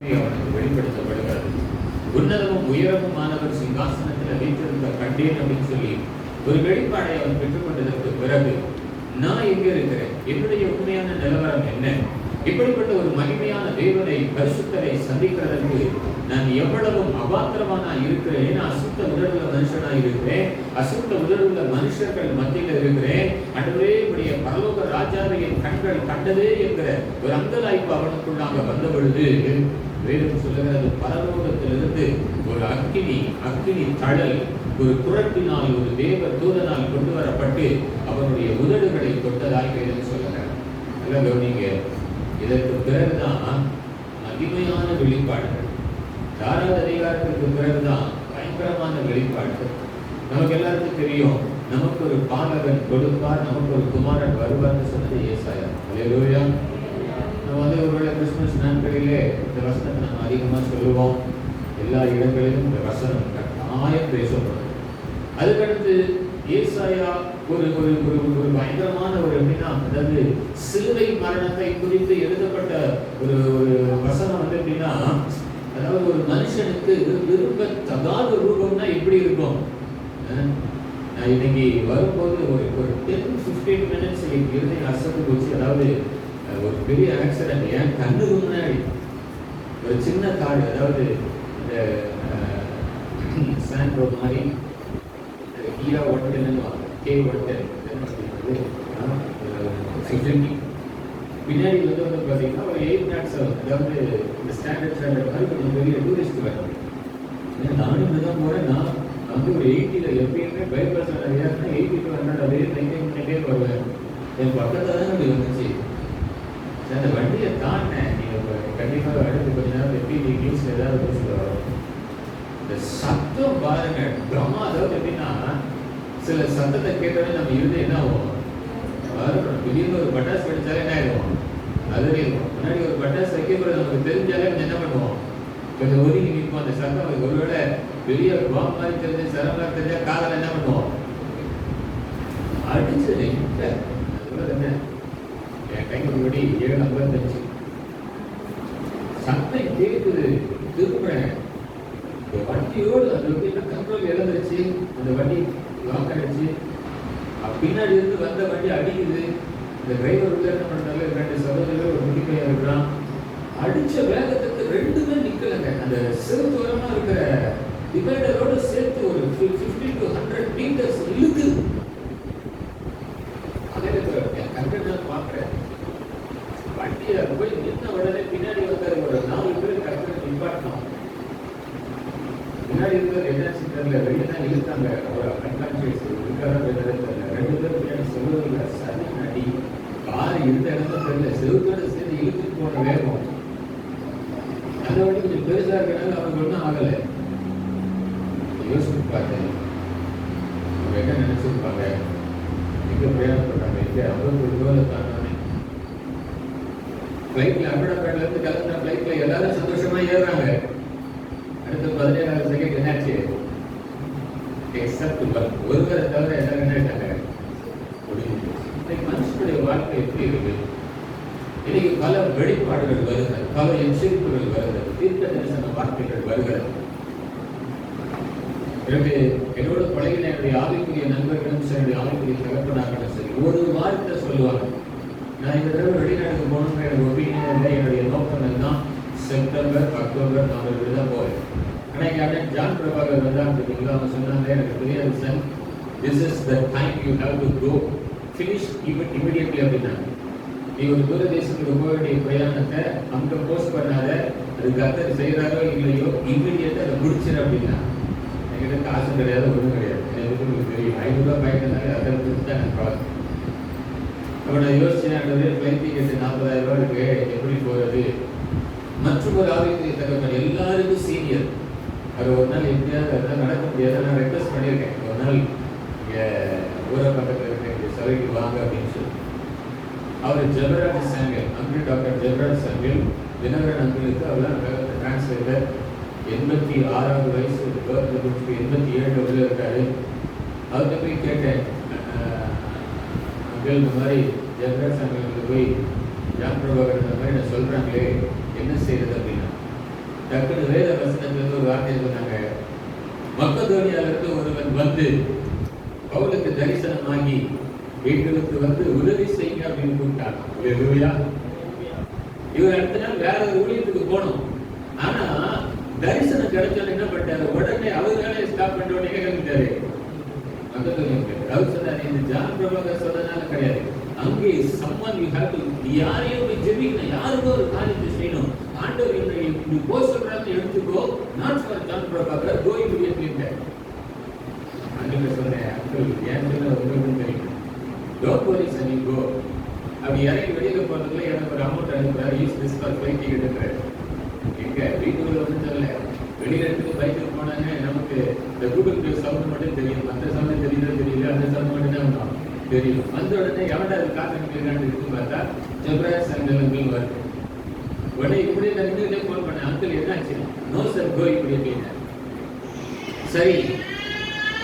அவனுக்கு வெளிப்படுத்தப்படுகிறது. உன்னதமும் உயரமுமானவர் சிங்காசனத்தில் வைத்திருந்த கண்டேன் அப்படின்னு சொல்லி ஒரு வெளிப்பாடை அவன் பெற்றுக்கொண்டதற்கு பிறகு நான் எங்க இருக்கிறேன், என்னுடைய உண்மையான நிலவரம் என்ன, இப்படிப்பட்ட ஒரு மகிமையான தேவனை பரிசுத்தரை சந்திக்கிறதற்கு நான் எவ்வளவும் அபாத்திரமானா இருக்கிறேன், அசுத்த உடலுள்ள மனுஷனா இருக்கிறேன், அசுத்த உடலுள்ள மனுஷர்கள் மத்தியில் இருக்கிறேன். அன்றுவே இப்படிய பரலோக ராஜாவை என் கண்கள் கண்டதே என்கிற ஒரு அங்கலாய்ப்பு அவனுக்குள்ளாக வந்த பொழுது வேதம் சொல்லுகிறது, பரலோகத்திலிருந்து ஒரு அக்கினி தழல் ஒரு குரட்டினால் ஒரு தேவ தூதனால் கொண்டு வரப்பட்டு அவனுடைய உதடுகளை தொட்டதாய் வேதம் சொல்லுகிறார். நல்ல கவனிங்க. இதற்கு பிறகுதான் மகிமையான வெளிப்பாடுகள், தாராத அதிகாரத்திற்கு பிறகுதான் பயங்கரமான வெளிப்பாடுகள். நமக்கு எல்லாருக்கும் தெரியும், நமக்கு ஒரு பாலகன் கொடுப்பார், நமக்கு ஒரு குமாரன் வருவார்னு சொன்னது ஏசாயா. அல்லேலூயா. நம்ம ஒருவேளை கிறிஸ்துமஸ் நாட்களிலே இந்த வசனத்தை நம்ம அதிகமாக சொல்லுவோம். எல்லா இடங்களிலும் இந்த வசனம் கட்டாயம் பேசப்படும். அதுக்கடுத்து ஏசாயா ஒரு ஒரு ஒரு பயங்கரமான ஒரு எப்படின்னா, அதாவது சிலுவை மரணத்தை குறித்து எழுதப்பட்ட ஒரு ஒரு வசனம் எப்படின்னா, அதாவது ஒரு மனுஷனுக்கு விரும்ப தகாத ரூபம்னா எப்படி இருக்கும். நான் இன்னைக்கு வரும்போது ஒரு 10-15 மினிட்ஸ் இருந்து அசத்து போச்சு. அதாவது ஒரு பெரிய ஆக்சிடென்ட் என் கண்ணுக்கு முன்னாடி ஒரு சின்ன காடு, அதாவது இந்த சாண்ட் ரோட் மாதிரி கீழா ஒட்டல்னு கே ஒட்டல் பின்னாடி வந்து பார்த்தீங்கன்னா ஒரு 807, அதாவது இந்த ஸ்டாண்டர்ட் மாதிரி கொஞ்சம் பெரிய டூரிஸ்ட் வரும். நானும் இப்படிதான் போகிறேன். நான் வந்து ஒரு 80ல் எப்பயுமே பைபர்ஸ் ஏன்னா 80 to 100 அப்படியே மெயின்டைன் பண்ணிட்டே வருவேன். என் பக்கத்தில் தான் அப்படி வந்துச்சு. அந்த வண்டியை தாண்டினேன். நீங்கள் கண்டிப்பாக அடுத்து கொஞ்ச நேரம் எப்படி நியூஸில் ஏதாவது நியூஸில் வரும். இந்த சத்தம் பாருங்க, பிரமாதம். எப்படின்னா சில சத்தத்தை கேட்டோடனே நம்ம இருந்து என்ன ஆகும், திடீர்னு ஒரு பட்டாசு வெடிச்சாலே என்ன ஆயிடும், அதுவே இருக்கும். முன்னாடி ஒரு பட்டாசு வைக்கக்கூடாது நமக்கு தெரிஞ்சாலே என்ன பண்ணுவோம், கொஞ்சம் ஒதுங்கி நிற்போம். அந்த சத்தம் ஒருவேளை வெளியே பாம்பு மாதிரி தெரிஞ்சு சரமாக தெரிஞ்சா காதல் என்ன பண்ணுவோம், அடிச்சது இல்லை. அதுபோல என்ன என் கைக்கு முன்னாடி 7:55 சத்தம் கேட்குது. திரும்புறேன், வண்டியோடு அது எப்படின்னா கண்ட்ரோல் இழந்துருச்சு. அந்த வண்டி லாக் ஆயிடுச்சு. பின்னாடி இருந்து வந்த வண்டி அடிக்குது. இந்த டிரைவர் உள்ள என்ன பண்ணாலும் 2 சகோதரர்கள் ஒரு முடிப்பையா இருக்கிறான். அடிச்ச வேகத்துக்கு 2மே நிக்கலங்க. அந்த சிறுதூரமா இருக்கிற டிவைடரோடு சேர்த்து ஒரு 50 to 100 மீட்டர்ஸ் இழுக்கு. அதே கண்கள் நான் பார்க்குறேன். வண்டியை போய் நின்ன உடனே பின்னாடி வந்த ஒரு 4 பேர் கரெக்டாக நிப்பாட்டணும். முன்னாடி இருக்கிற என்என்சி தெரியல, வெளியே தான் இழுத்தாங்க. ஒரு அன்கான்சியஸ் இருக்காரா தெரியல. 2 பேர் பின்னாடி சொல்லுவதில்லை. சரி நடி கார் இருந்த இடத்துல தெரியல, செவத்தோடு சேர்ந்து இழுத்துட்டு போன வேகம். அந்த வண்டி கொஞ்சம் பெருசாக இருக்கிறனால அவங்க ஒன்றும் ஆகலை. யோசிச்சு பார்த்தேன், அவங்க என்ன நினைச்சிருப்பாங்க, எங்கே பிரயாணப்பட்டாங்க, எங்கே 51 கிலோவில் தாண்டானே. ஃப்ளைட்டில் அகமதாபாத்லேருந்து கிளம்பின ஃப்ளைட்டில் எல்லாரும் சந்தோஷமாக ஏறுறாங்க. அடுத்த 17 செகண்ட் என்னாச்சு, எக்ஸப்ட் ஒருவரை தவிர எல்லாரும் என்ன ஆயிட்டாங்க, முடிஞ்சு. இன்னைக்கு மனுஷனுடைய வாழ்க்கை எப்படி இருக்கு? இன்னைக்கு பல வெளிப்பாடுகள் வருகிறது, பல எச்சரிப்புகள் வருகிறது, தீர்க்க தரிசன வார்த்தைகள் வருகிறது. எனக்கு என்னோட பழகின என்னுடைய ஆவிக்குரிய நண்பர்களும் சரி, என்னுடைய ஆவிக்குரிய தகப்பனார்களும் சரி, ஒரு வார்த்தை சொல்லுவாங்க. நான் இந்த தடவை வெளிநாட்டுக்கு போகணும்னு எனக்கு ஒப்பீனியன் இல்லை. என்னுடைய நோக்கம் எல்லாம் செப்டம்பர், அக்டோபர், நவம்பர் தான் போவேன். ஆனால் இங்கே அப்படியே ஜான் பிரபாகர் வந்தான்னு பார்த்தீங்களா, அவங்க சொன்னாங்க, எனக்கு தெரியாது sir, this is the time you have to go finish immediately அப்படின்னாங்க. நீ ஒரு தூர தேசத்துக்கு போக வேண்டிய பிரயாணத்தை அங்கே போஸ்ட் பண்ணாத, அது கத்தர் செய்கிறாரோ இல்லையோ இமிடியட்டாக அதை முடிச்சிரு அப்படின்னா. என்கிட்ட காசு கிடையாது, ஒன்றும் கிடையாது. எனக்கு உங்களுக்கு தெரியும், 500 ரூபா பாய்க்கினாலே அதை கொடுத்து தான் எனக்கு காசு. அப்போ நான் யோசிச்சேன், ஃப்ளைட் டிக்கெட்டு 40,000 ரூபா இருக்கு, எப்படி போகிறது? மற்றும் ஒரு ஆவிக்குரிய தகவல் எல்லாருக்கும் சீனியர். அது ஒரு நாள் எப்படியாவது அதெல்லாம் நடக்க முடியாது. நான் ரெக்வஸ்ட் பண்ணியிருக்கேன், ஒரு நாள் இங்கே ஊர பக்கத்தில் இருக்க சபைக்கு வாங்க அப்படின்னு சொல்லி. அவர் ஜெபராஜ் சாமியல், அங்கிள் டாக்டர் ஜெபராஜ் சாமியல் தினகரன் அங்கிளுக்கு அவர் டிரான்ஸ்லேட்டர். 86வது வயசு, பர்த் முடிச்சுட்டு 87 உள்ள இருக்காரு. அவர்கிட்ட போய் கேட்டேன், அங்கிள் இந்த மாதிரி ஜெபராஜ் சாமியலுக்கு போய் ஜான் பிரபாகர் இந்த மாதிரி நான் சொல்கிறாங்களே என்ன செய்யறது அப்படின்னா, டக்குனு வேத வசனத்துல ஒரு வார்த்தை சொன்னாங்க. மக்கதோனியால இருந்து ஒருவன் வந்து பவுலுக்கு தரிசனமாகி வீட்டுக்கு வந்து உதவி செய்யுங்க அப்படின்னு கூப்பிட்டாங்க. இவர் அடுத்த நாள் வேற ஒரு ஊழியத்துக்கு போனோம். ஆனா தரிசனம் கிடைச்சோன்னு என்ன பண்ணிட்டாரு, உடனே அவர்களே ஸ்டாப் பண்ண உடனே கிளம்பிட்டாரு. அவர் சொன்னாரு, இந்த ஜான் பிரபாகர் சொன்னதுனால கிடையாது, அங்கே someone you have to, யாரையோ போய் ஜெபிக்கணும், யாருக்கோ ஒரு காரியத்தை செய்யணும். ஆண்டவர் இப்படி போ சொல்றாங்க, எடுத்துக்கோ, not for John Prabhakar, go immediately. அன்னைக்கு சொன்னேன், அங்கிள் ஏன் சொன்ன உங்களுக்கு தெரியும், don't worry son, you go. அப்படி இறங்கி வெளியில போறதுக்குள்ள எனக்கு ஒரு அமௌண்ட் அனுப்புறாரு, use this for flight ticket. எங்க வீட்டுக்குள்ள வந்து தெரியல, வெளியில இடத்துக்கு பைக்கில் போனாங்க, நமக்கு இந்த கூகுள் பே சவுண்ட் மட்டும் தெரியும், அந்த சவுண்ட் தெரியல, அந்த சவுண்ட் மட்டும் தான் தெரியும். வந்த உடனே எவன்டா அது காசு அனுப்பியிருக்கான்னு இருக்கு பார்த்தா ஜப்ராஜ் சங்கல் வருது. உடனே இப்படி நான் இன்னும் ஃபோன் பண்ணேன், அங்கிள் என்னாச்சு? நோ சார், கோ இப்படி அப்படின்னு. சரி,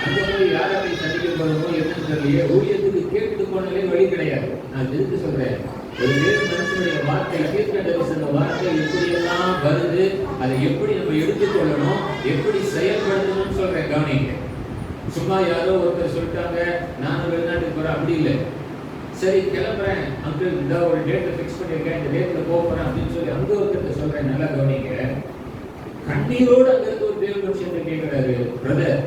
அங்க போய் யாரை போய் சந்திக்க போறோமோ என்னன்னு தெரியலையே, ஊழியத்துக்கு கேட்டு போனாலே வழி கிடையாது. நான் எதுக்கு சொல்றேன், ஒரு வேறு மனுஷனுடைய வார்த்தை, தீர்க்க தரிசன வார்த்தை எப்படியெல்லாம் வருது, அதை எப்படி நம்ம எடுத்துக்கொள்ளணும், எப்படி செயல்படுத்தணும்னு சொல்றேன், கவனிங்க. சும்மா யாரோ ஒருத்தர் சொல்லிட்டாங்க, நானும் வெளிநாட்டுக்கு போறேன், அப்படி இல்லை. சரி கிளம்புறேன் அங்கிள், இந்த ஒரு டேட்டை ஃபிக்ஸ் பண்ணியிருக்கேன், இந்த டேட்ல போறேன் அப்படின்னு சொல்லி அங்க ஒருத்தர் சொல்றேன். நல்லா கவனிங்க, கண்ணீரோடு அங்க இருந்து ஒரு தேவ மனுஷன் கேட்கிறாரு, brother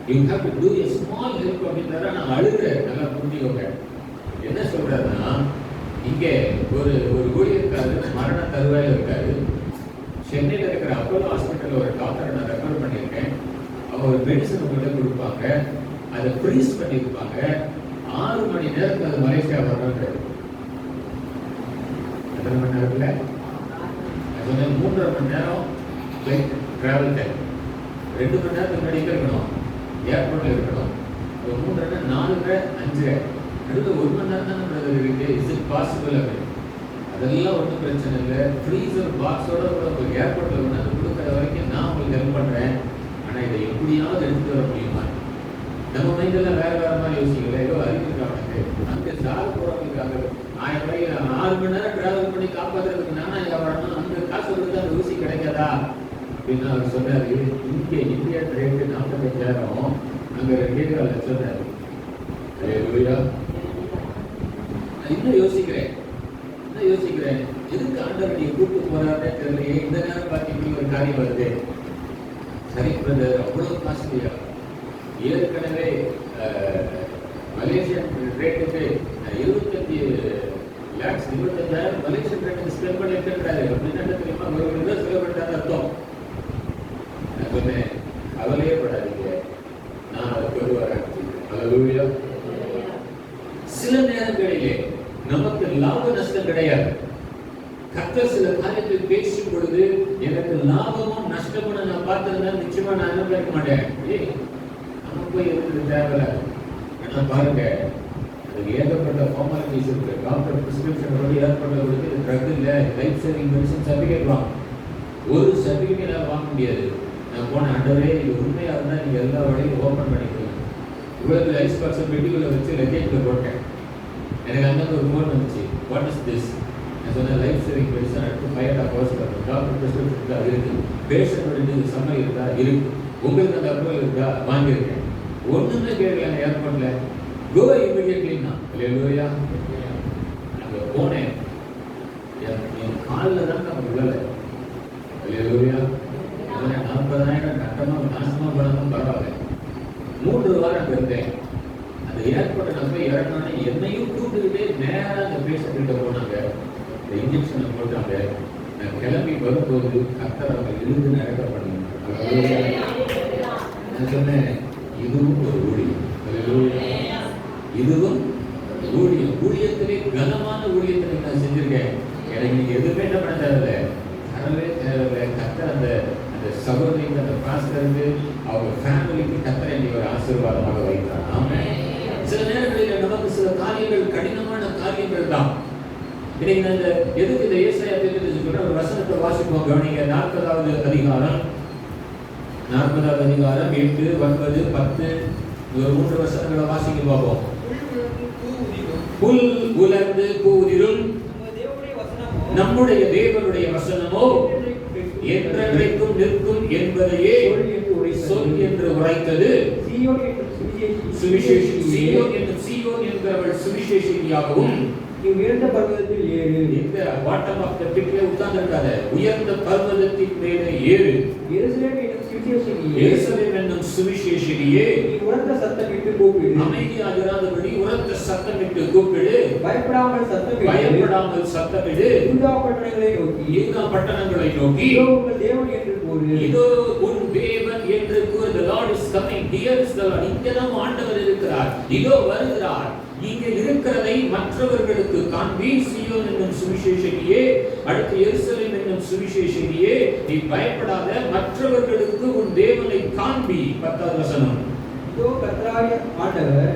you have to do a small help அப்படின்றாரு. நான் அழுகிறேன், நல்லா புரிஞ்சுக்கோங்க. என்ன சொல்றாருன்னா, இங்கே ஒரு ஊழியர்காரர் மரண தருவாயில் இருக்காரு. சென்னையில் இருக்கிற அப்போலோ ஹாஸ்பிட்டலில் ஒரு டாக்டரை நான் ரெஃபர் பண்ணியிருக்கேன். அவங்க ஒரு மெடிசன் உங்கள்கிட்ட கொடுப்பாங்க, அதை ஃப்ரீஸ் பண்ணியிருப்பாங்க. 6 மணி நேரத்தில் அது மலேசியா வர்றது. எத்தனை மணி நேரத்தில்? அது வந்து 3.5 மணி நேரம் ஃப்ளைட் ட்ராவல் டைம். 2 மணி நேரத்துக்கு முன்னாடி இருக்கணும், ஏர்போர்ட்டில் இருக்கணும். ஒரு 3.5 4 5 நடுவில் 1 மணி நேரம் தான் பிரதர் இருக்கு. இஸ் இட் பாசிபிள் அப்படின்னு? அதெல்லாம் ஒன்றும் பிரச்சனை இல்லை. ஃப்ரீசர் பாக்ஸோட கூட உங்களுக்கு ஏர்போர்ட்டில் கொண்டாந்து கொடுக்குற வரைக்கும் நான் உங்களுக்கு ஹெல்ப் பண்ணுறேன். ஆனால் இதை எப்படியாவது எடுத்துட்டு வர முடியுமா? நம்ம மைண்டெல்லாம் வேற வேற மாதிரி யோசிக்கல. ஏதோ அறிவிக்கிறாங்க, அங்கே சார் போகிறவங்களுக்காக 1000 ரூபாய் 6 மணி நேரம் டிராவல் பண்ணி காப்பாற்றுறதுக்கு நானா இங்கே வரணும், அந்த காசு கொடுத்து அந்த ஊசி கிடைக்காதா அப்படின்னு அவர் சொன்னார். இங்கே இந்தியா ரேட்டு 45,000, அங்கே 2.5 லட்சம். இன்னும் யோசிக்கிறேன், எதுக்கு ஆண்டவர் நீ கூப்பிட்டு போறாருன்னே தெரியலையே, இந்த நேரம் பார்த்தீங்கன்னா ஒரு காரியம் வருது. சரி பிரதர், அவ்வளவு காஸ்ட்லியா? ஏற்கனவே மலேசியன் ரேட்டுக்கு 25,00,000 மலேசியன் ரேட்டுக்கு ஸ்பெண்ட் பண்ணிருக்கிறாரு. அப்படின்னா என்ன தெரியுமா, ஒரு ரூபாய் செலவு பண்ணுறாரு அர்த்தம். நான் சொன்னேன், கவலையே படாதீங்க, நான் அதுக்கு வருவாரேன். சில நேரங்களிலே நமக்கு லாப நஷ்டம் கிடையாது. கர்த்தர் சில காரியத்தை பேசும் பொழுது எனக்கு லாபமும் நஷ்டமும் நான் பார்த்திருந்தா நிச்சயமா நான் அனுபவிக்க மாட்டேன். நம்ம போய் எதுக்கு தேவையில்ல. ஆனா பாருங்க, அதுக்கு ஏகப்பட்ட ஃபார்மாலிட்டிஸ் இருக்கு. டாக்டர் பிரிஸ்கிரிப்ஷன் படி ஏற்பட்டவர்களுக்கு இது ட்ரக் இல்லை, லைஃப் சேவிங் மெடிசன் சர்டிஃபிகேட் வாங்க. ஒரு சர்டிஃபிகேட் வாங்க முடியாது. நான் போன ஆண்டவரே, இது உண்மையாக இருந்தால் நீங்கள் எல்லா வழியும் ஓப்பன் பண்ணிக்கிறீங்க. இவ்வளவு ஐஸ் பாக்ஸை பெட்டிக்குள்ள வச்சு லக்கேஜில் போட்டேன். எனக்கு அங்கே ஒரு ஃபோன் வந்துச்சு, வாட் இஸ் திஸ்? நான் சொன்னேன், லைஃப் சேவிங் மெடிசன் அடுத்து 5.5 hours வரும். டாக்டர் ப்ரிஸ்கிரிப்ஷன் தான் இருக்குது, பேஷண்ட் சம்மர் இருக்கா இருக்கு, உங்களுக்கு அந்த அப்ரூவல் இருக்கா வாங்கியிருக்கேன். ஒன்றுமே கேட்கல ஏர்போர்ட்டில். கோ இமிடியட்லின்னா இல்லையா? அங்கே போனேன், என் காலில் தான் நம்ம விழலை. இல்லையா? 40,000 கட்டமாக நாசமாக பண்ணாலும் பரவாயில்ல. 3 வாரம் இருந்தேன். அந்த ஏர்போர்ட்டை நான் போய் இறங்கினோன்னே என்னையும் கூப்பிட்டுக்கிட்டே நேராக அந்த பேஷண்ட் கிட்ட போனாங்க. இந்த இன்ஜெக்ஷனை போட்டாங்க. நான் கிளம்பி வரும்போது கர்த்தர் அவங்க இருந்து நடக்க பண்ணுங்க. நான் சொன்னேன், இதுவும் ஒரு ஊழியம். இதுவும் ஊழியம். ஊழியத்திலே கனமான ஊழியத்தை நான் செஞ்சிருக்கேன். எனக்கு நீங்க எதுவுமே என்ன பண்ண தேவையில்லை, தரவே தேவையில்லை. கர்த்தர் அந்த சகோதரிக்கு, அந்த பாஸ்டருக்கு, அவங்க ஃபேமிலிக்கு கர்த்தர் என்னை ஒரு ஆசீர்வாதமாக வைத்தார். ஆமென். சில நேரங்களில் நமக்கு சில காரியங்கள் கடினமான காரியங்கள் தான். இன்னைக்கு இந்த எதுக்கு இந்த ஏசாயா தீர்க்கதரிசி சொல்ற ஒரு வசனத்தை வாசிப்போம், கவனிங்க. 40வது அதிகாரம் 8, 9, 10 ஒரு 3 வசனங்களை வாசிக்க பார்ப்போம். புல் உலர்ந்து பூதிரும், நம்முடைய தேவனுடைய வசனமோ என்றென்றைக்கும் நிற்கும் என்பதையே சொல் என்று உரைத்தது. சீயோன் என்கிறவள் சுவிசேஷினியாகவும் உயர்ந்த பர்வதத்தில் ஏறு. இந்த பாட்டம் ஆஃப் தி பிக்ல உட்கார்ந்திருக்காத, உயர்ந்த பர்வதத்தின் மேலே ஏறு. எருசலேம் என்னும் சுவிசேஷினியே, நீ உரத்த சத்தமிட்டு கூப்பிடு. அமைதியாக இராதபடி உரத்த சத்தமிட்டு கூப்பிடு. பயப்படாமல் சத்தமிடு. யூதா பட்டணங்களை நோக்கி இதோ உங்கள் தேவன் என்று கூறு. இதோ உன் தேவன் என்று கூறு. The Lord is coming. Here is the Lord. இங்கதான் ஆண்டவர் இருக்கிறார். இதோ வருகிறார். இங்கே இருக்கிறதை மற்றவர்களுக்கு காண்பி. சீயோன் என்னும் சுவிசேஷினியே, அடுத்து எருசலேம் என்னும் சுவிசேஷினியே, நீ பயப்படாத, மற்றவர்களுக்கு உன் தேவனை காண்பி. 10வது வசனம். இதோ கர்த்தராகிய ஆண்டவர்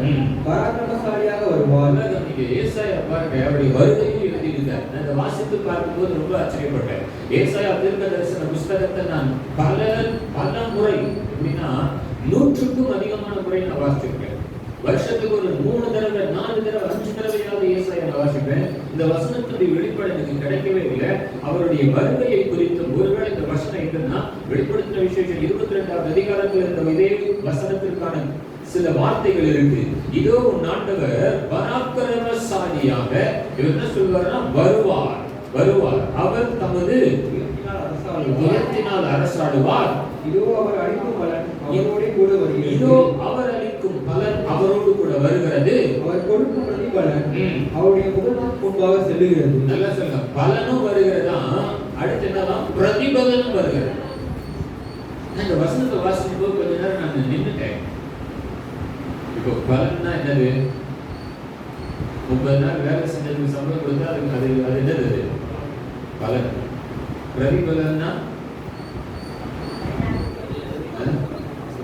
பராக்கிரமசாலியாக வருவார். நீங்க ஏசாயா பாருங்க, அவருடைய வருகையை எழுதியிருந்தார். நான் இதை வாசித்து பார்க்கும்போது ரொம்ப ஆச்சரியப்பட்டேன். ஏசாயா தீர்க்கதரிசன புஸ்தகத்தை நான் பல முறை, எப்படின்னா 100க்கும் அதிகமான முறை நான் வாசிச்சிருக்கேன். வருஷத்துக்கு ஒரு 3 தடவை 4 தடவை 5 தடவையாவது ஏசாயா நான் வாசிப்பேன். இந்த வசனத்துடைய வெளிப்பாடு எனக்கு கிடைக்கவே இல்லை. அவருடைய வருகையை குறித்து ஒருவேளை இந்த வசனம் என்னன்னா, வெளிப்படுத்தின விசேஷம் 22வது அதிகாரத்தில் இருந்த இதே வசனத்திற்கான சில வார்த்தைகள் இருக்கு. இதோ உன் ஆண்டவர் பராக்கிரமசாலியாக, இவர் என்ன சொல்வார்னா, வருவார். அவர் தமது உயர்த்தினால் அரசாடுவார். இதோ அவர் அளிக்கும் பலன் அவரோடு கூட வருகிறது. இதோ அவர் அளிக்கும் பலன் அவரோடு கூட வருகிறது. அவர் கொடுக்கும் பிரதிபலன் அவருடைய முகத்திற்கு முன்பாக செல்லுகிறது. நல்லா சொல்லுங்க. பலனும் வருகிறதா, அடுத்து என்னதான் பிரதிபலனும் வருகிறது. இந்த வசனத்தை வாசிக்கும் போது கொஞ்ச நேரம் நான் நின்னுட்டேன். இப்போ பலன்னா என்னது? 30 நாள் வேலை செஞ்சதுக்கு சம்பளம் கொடுத்தா அது என்னது பலன். பிரதிபலன்னா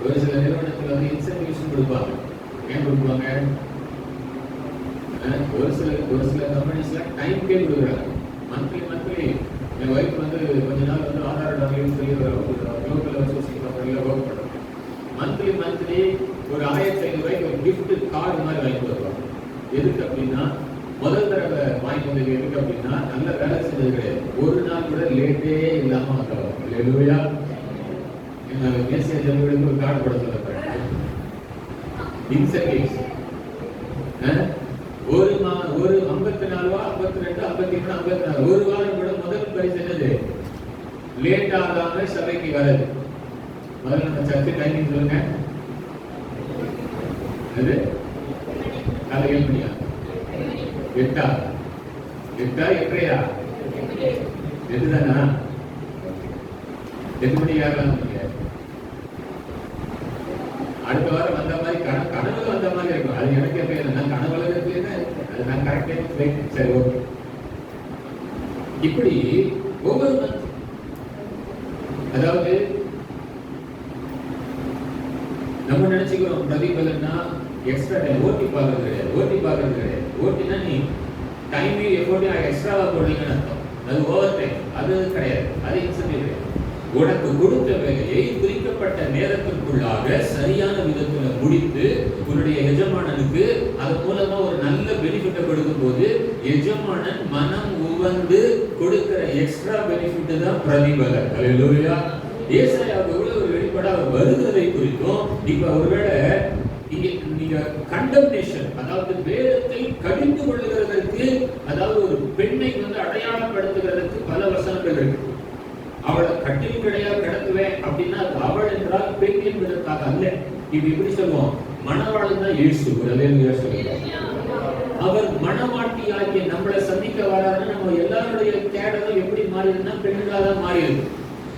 ஒரு சில நிறுவனத்தில் வந்து இன்சென்டிவ்ஸ் கொடுப்பாங்க. ஏன் கொடுப்பாங்க? ஒரு சில கம்பெனிஸ்ல டைம் பே கொடுக்குறாங்க. மந்த்லி என் ஒய்ஃப் வந்து கொஞ்ச நாள் வந்து ஆதார் டபிள்யூன்னு சொல்லி குளோபல் அசோசியேஷன் கம்பெனியில் ஒர்க் பண்ணுறாங்க. மந்த்லி ஒரு 1500 ரூபாய்க்கு ஒரு கிஃப்ட் கார்டு மாதிரி வாங்கி வருவாங்க. எதுக்கு அப்படின்னா, முதல் தடவை வாங்கி வந்தது எதுக்கு அப்படின்னா, நல்ல வேலை செஞ்சது கிடையாது, ஒரு நாள் கூட லேட்டே இல்லாம வந்தவங்க. இல்லையா? என்னால தேசிய ஜனங்களுக்கு ஒரு கார்டு போட சொல்லப்பட்டேன். இன்சென்டிவ்ஸ் ஒரு 54 ரூபா, 52, 53, 54 ஒரு வாரம் கூட முதல் பரிசு என்னது? லேட் ஆகாம சபைக்கு வரது. முதல்ல நம்ம சர்ச்சை டைமிங் சொல்லுங்க. அது காலை 7 மணியா? 8 8:30 எதுதானா? 8 மணி ஆகலாம். அடுத்த வாரம் வந்த மாதிரி கனவுல வந்த மாதிரி இருக்கும். அது எனக்கு எப்ப என்ன கனவுல இருக்குன்னா அது நான் கரெக்டா சரி ஓகே. இப்படி ஒவ்வொரு மந்த், அதாவது நம்ம நினைச்சுக்கிறோம் பிரதிபலன்னா எக்ஸ்ட்ரா டைம் ஓட்டி பார்க்கறது கிடையாது. ஓட்டினா நீ டைமையும் எஃபோர்ட்டையும் எக்ஸ்ட்ராவா போடுறீங்கன்னு அர்த்தம். அது ஓவர் டைம், அது கிடையாது. அது இன்சென்டிவ் கிடையாது. உனக்கு கொடுத்த வேலையை குறிக்கப்பட்ட நேரத்திற்குள்ளாக சரியான விதத்துல முடித்து உன்னுடைய எஜமானனுக்கு அது மூலமா ஒரு நல்ல பெனிஃபிட்டை கொடுக்கும் போது எஜமானன் மனம் உவந்து கொடுக்கிற எக்ஸ்ட்ரா பெனிஃபிட் தான் பிரதிபலன். அல்லேலூயா. ஏசாயாவுக்கு எவ்வளவு ஒரு வெளிப்பாடு அவர் வருகிறதை குறித்தும். இப்ப ஒருவேளை இங்க நீங்க கண்டம்னேஷன், அதாவது வேதத்தை கடிந்து கொள்ளுகிறதற்கு, அதாவது ஒரு பெண்ணை வந்து அடையாளப்படுத்துகிறதுக்கு பல வசனங்கள் இருக்கு. அவளை கட்டில் கிடையாது கிடத்துவேன் அப்படின்னா அது அவள் என்றால் பெண் என்பதற்காக அல்ல. இது எப்படி சொல்லுவோம்? மணவாளன் தான் இயேசு. அவர் மணவாட்டியாகிய நம்மளை சந்திக்க வராருன்னா நம்ம எல்லாருடைய தேடலும் எப்படி மாறிடுதுன்னா பெண்களாதான் மாறிடுது.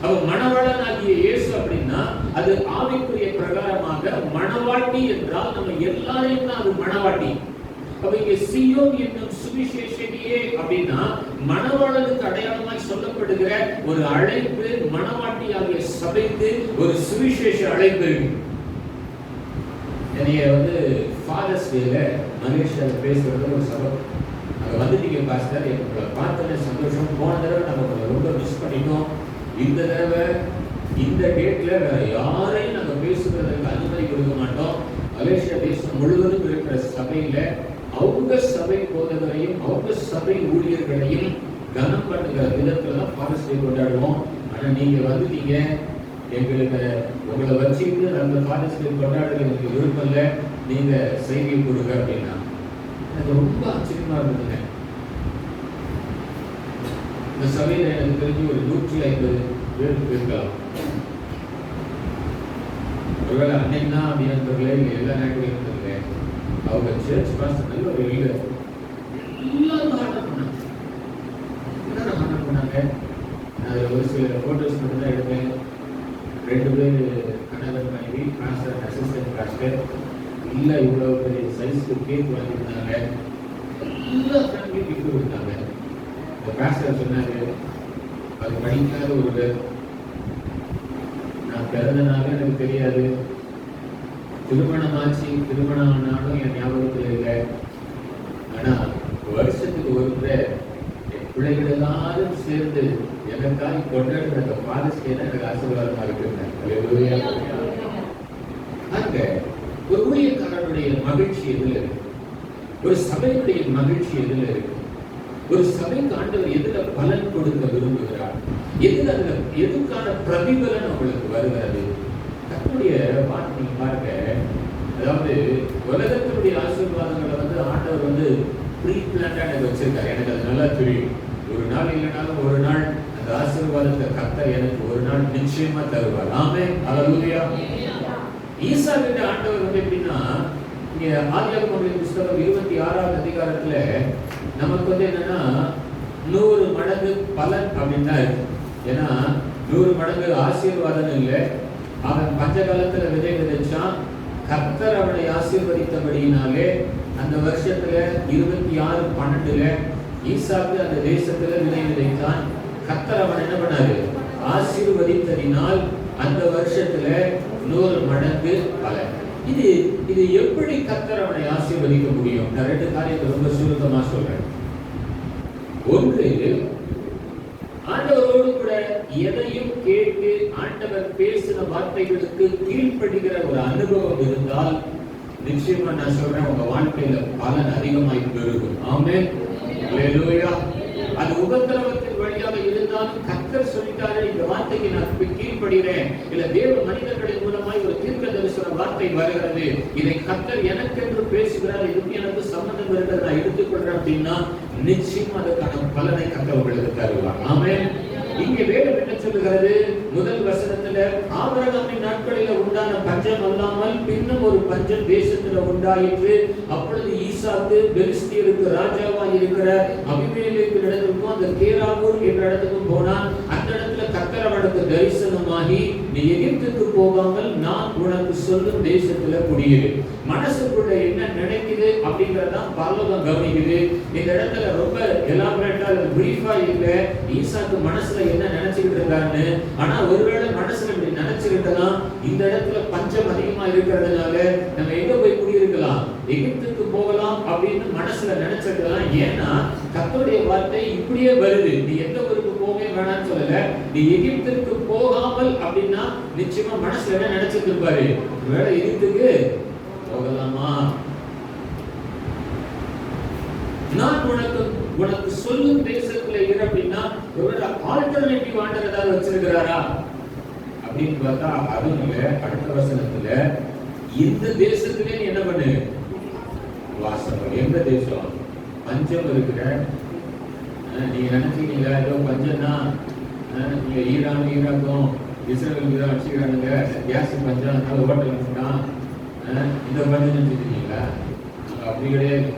அப்ப மணவாளன் ஆகிய இயேசு அப்படின்னா அது ஆவிக்குரிய பிரகாரமாக மணவாட்டி என்றால் நம்ம எல்லாரையும் தான் அது மணவாட்டி. அப்ப இங்க சீயோன் என்னும் சுவிசேஷினியே அப்படின்னா மணவாளனுக்கு அடையாளமாய் சொல்லப்படுகிற ஒரு அழைப்பு, மணவாட்டியாகிய சபைக்கு ஒரு சுவிசேஷ அழைப்பு. என்னைய வந்து ஃபாதர்ஸ் டேல மலேசியாவில் பேசுறது ஒரு சபை. அங்க வந்துட்டீங்க பாஸ்டர், எனக்கு பார்த்தது சந்தோஷம். போன தடவை நம்ம ரொம்ப மிஸ் பண்ணிட்டோம். இந்த தடவை இந்த டேட்ல வேற யாரையும் நாங்க பேசுறதுக்கு அனுமதி கொடுக்க மாட்டோம். மலேசியா தேசம் முழுவதும் இருக்கிற சபையில அவங்க சபை போதகரையும் அவங்க சபை ஊழியர்களையும் கனம் பண்ணுகிற விதத்துல தான் ஃபாதர்ஸ் டே கொண்டாடுவோம். ஆனா நீங்க வந்துட்டீங்க, எங்களுக்கு உங்களை வச்சுக்கிட்டு அந்த ஃபாதர்ஸ் டே கொண்டாடுறது எனக்கு விருப்பம் இல்லை, நீங்க செய்தி கொடுங்க அப்படின்னா எனக்கு ரொம்ப ஆச்சரியமா இருந்ததுங்க. இந்த சபையில எனக்கு தெரிஞ்சு ஒரு 150 பேருக்கு இருக்கலாம். ஒருவேளை அன்னைக்கு தான் அப்படின்னு தெரியல, இல்லை எல்லா நாட்களும் தெரியல. அவங்க சர்ச் பாஸ்டர் நல்ல ஒரு லீடர், எல்லாரும் ஹார்ட் பண்ணாங்க. எல்லாரும் ஹார்ட் பண்ணாங்க. அதில் ஒரு சில ஃபோட்டோஸ் மட்டும் தான் எடுத்தேன். 2 பேர் கணவன் மனைவி, பாஸ்டர் அசிஸ்டன்ட் பாஸ்டர், இல்லை இவ்வளோ பெரிய சைஸ்க்கு கேக் வாங்கியிருந்தாங்க. எல்லா ஃபேமிலியும் கிஃப்ட் கொடுத்தாங்க. இந்த பாஸ்டர் சொன்னாரு, அது படிக்காத ஒருவர், நான் பிறந்தனாலும் எனக்கு தெரியாது, திருமணம் ஆச்சு, திருமணம் ஆனாலும் என் ஞாபகத்தில் இல்லை. ஆனா வருஷத்துக்கு ஒரு முறை என் பிள்ளைகள் எல்லாரும் சேர்ந்து எனக்காக கொண்டாடுற அந்த ஃபாதர்ஸ் டே தான் எனக்கு ஆசீர்வாதமா இருக்குங்க. அங்க ஒரு ஊழியக்காரனுடைய மகிழ்ச்சி எதுல இருக்கு? ஒரு சபையுடைய மகிழ்ச்சி எதுல இருக்கு? ஒரு சபைக்கு ஆண்டவர் எதுல பலன் கொடுக்க விரும்புகிறார்? எதுல எதுக்கான பிரதிபலன் உங்களுக்கு வருகிறது? தன்னுடைய வார்த்தை பாருங்க. அதாவது உலகத்தினுடைய ஆசீர்வாதங்களை ஆண்டவர் ப்ரீ பிளான்டா எனக்கு வச்சிருக்காரு. எனக்கு அது நல்லா தெரியும். ஒரு நாள் இல்லைனாலும் ஒரு நாள் அந்த ஆசீர்வாதத்தை கர்த்தர் எனக்கு ஒரு நாள் நிச்சயமா தருவார். ஆமென், அல்லேலூயா. ஈசாக்கிட்ட ஆண்டவர் எப்படின்னா, இங்க ஆதியாகமத்தின் புத்தகம் 26வது அதிகாரத்துல நமக்கு என்னன்னா 100 மடங்கு பலன் அப்படின்னு தான் இருக்கு. ஏன்னா 100 மடங்கு ஆசீர்வாதம் இல்லை. அவன் பஞ்சகாலத்துல விதை விதைச்சான். கர்த்தர் அவனை ஆசீர்வதித்தபடியினாலே அந்த வருஷத்துல 26/12 ஈசாக்கு அந்த தேசத்துல விதை விதைத்தான். கர்த்தர் அவன் என்ன பண்ணாரு? ஆசீர்வதித்ததினால் அந்த வருஷத்துல 100 மடங்கு பலன். இது எப்படி கர்த்தர் அவனை ஆசீர்வதிக்க முடியும்? நான் 2 காரியத்தை ரொம்ப சுருக்கமா சொல்றேன். ஒன்று, ஆண்டவரோடு கூட எதையும் கேட்டு ஆண்டவர் பேசின வார்த்தைகளுக்கு கீழ்ப்படுகிற ஒரு அனுபவம் இருந்தால் நிச்சயமா நான் சொல்றேன், உங்க வாழ்க்கையில பலன் அதிகமாய் பெருகும். ஆமென், அல்லேலூயா. அது உபத்திரவத்தின் வழியாக இருந்தாலும் கர்த்தர் சொல்லிட்டாரு, இந்த வார்த்தைக்கு நான் கீழ்ப்படுகிறேன். இல்ல தேவ மனிதர்களின் மூலமாய் ஒரு தீர்க்க தரிசன வார்த்தை வருகிறது, இதை கர்த்தர் எனக்கென்று பேசுகிறார், இதுக்கு எனக்கு சம்பந்தம் இருக்கிறது, நான் எடுத்துக்கொள்றேன் அப்படின்னா நிச்சயம் அதுக்கான பலனை கர்த்தர் உங்களுக்கு தருவார். ஆமென். இங்கே வேதம் என்ன சொல்லுகிறது? முதல் வசனத்துல ஆபிரகாமின் நாட்களில உண்டான பஞ்சம் அல்லாமல் பின்னும் ஒரு பஞ்சம் தேசத்துல உண்டாயிற்று. அப்பொழுது ஈசாக்கு பெலிஸ்தியருக்கு ராஜாவாய் இருக்கிற அபிமெலேக்கு இடத்துக்கும் அந்த கேராவூர் என்ற இடத்துக்கும் போனான். அந்த இடத்துல கர்த்தர் அவனுக்கு தரிசனமாகி, நீ எகிப்துக்கு போகாமல் நான் உனக்கு சொல்லும் தேசத்துல குடியிரு. மனசுக்குள்ள என்ன நினைக்குது அப்படிங்கறதான் பரலோகம் கவனிக்குது. இந்த இடத்துல ரொம்ப எலாபரேட்டா பிரீஃபா இல்ல ஈசாக்கு மனசுல என்ன நினைச்சுக்கிட்டு இருக்காருன்னு. ஆனா ஒருவேளை மனசுல இப்படி நினைச்சுக்கிட்டலாம், இந்த இடத்துல பஞ்சம் அதிகமா இருக்கிறதுனால நம்ம எங்க போய் குடியிருக்கலாம், எகிப்துக்கு போகலாம் அப்படின்னு மனசுல நினைச்சிருக்கலாம். ஏன்னா கர்த்தருடைய வார்த்தை இப்படியே வருது, நீ எந்த ஊருக்கு போகவே வேணாம்னு சொல்லல, நீ எகிப்துக்கு போகாமல் அப்படின்னா நிச்சயமா மனசுல என்ன நினைச்சிட்டு இருப்பாரு, ஒருவேளை எகிப்துக்கு போகலாமா, நான் உனக்கு சொல்லும் தேசத்துல இரு அப்படின்னா ஒருவேளை ஆல்டர்னேட்டிவ் ஆண்டவர் ஏதாவது வச்சிருக்கிறாரா அப்படின்னு பார்த்தா அதுவும் இல்ல. அடுத்த வசனத்துல இந்த தேசத்திலே நீ என்ன பண்ணு, வாசம். எந்த தேசம்? பஞ்சம் இருக்கிற. நீங்க நினைச்சீங்களா ஏதோ பஞ்சம் தான், நீங்க ஈராக்கும் இஸ்ரேலுக்கு தான் வச்சுக்கிறானுங்க, கேஸ் பஞ்சம் அதனால ஹோட்டல் வச்சுட்டான், இந்த பஞ்சம் நினைச்சிருக்கீங்களா? அப்படி கிடையாது.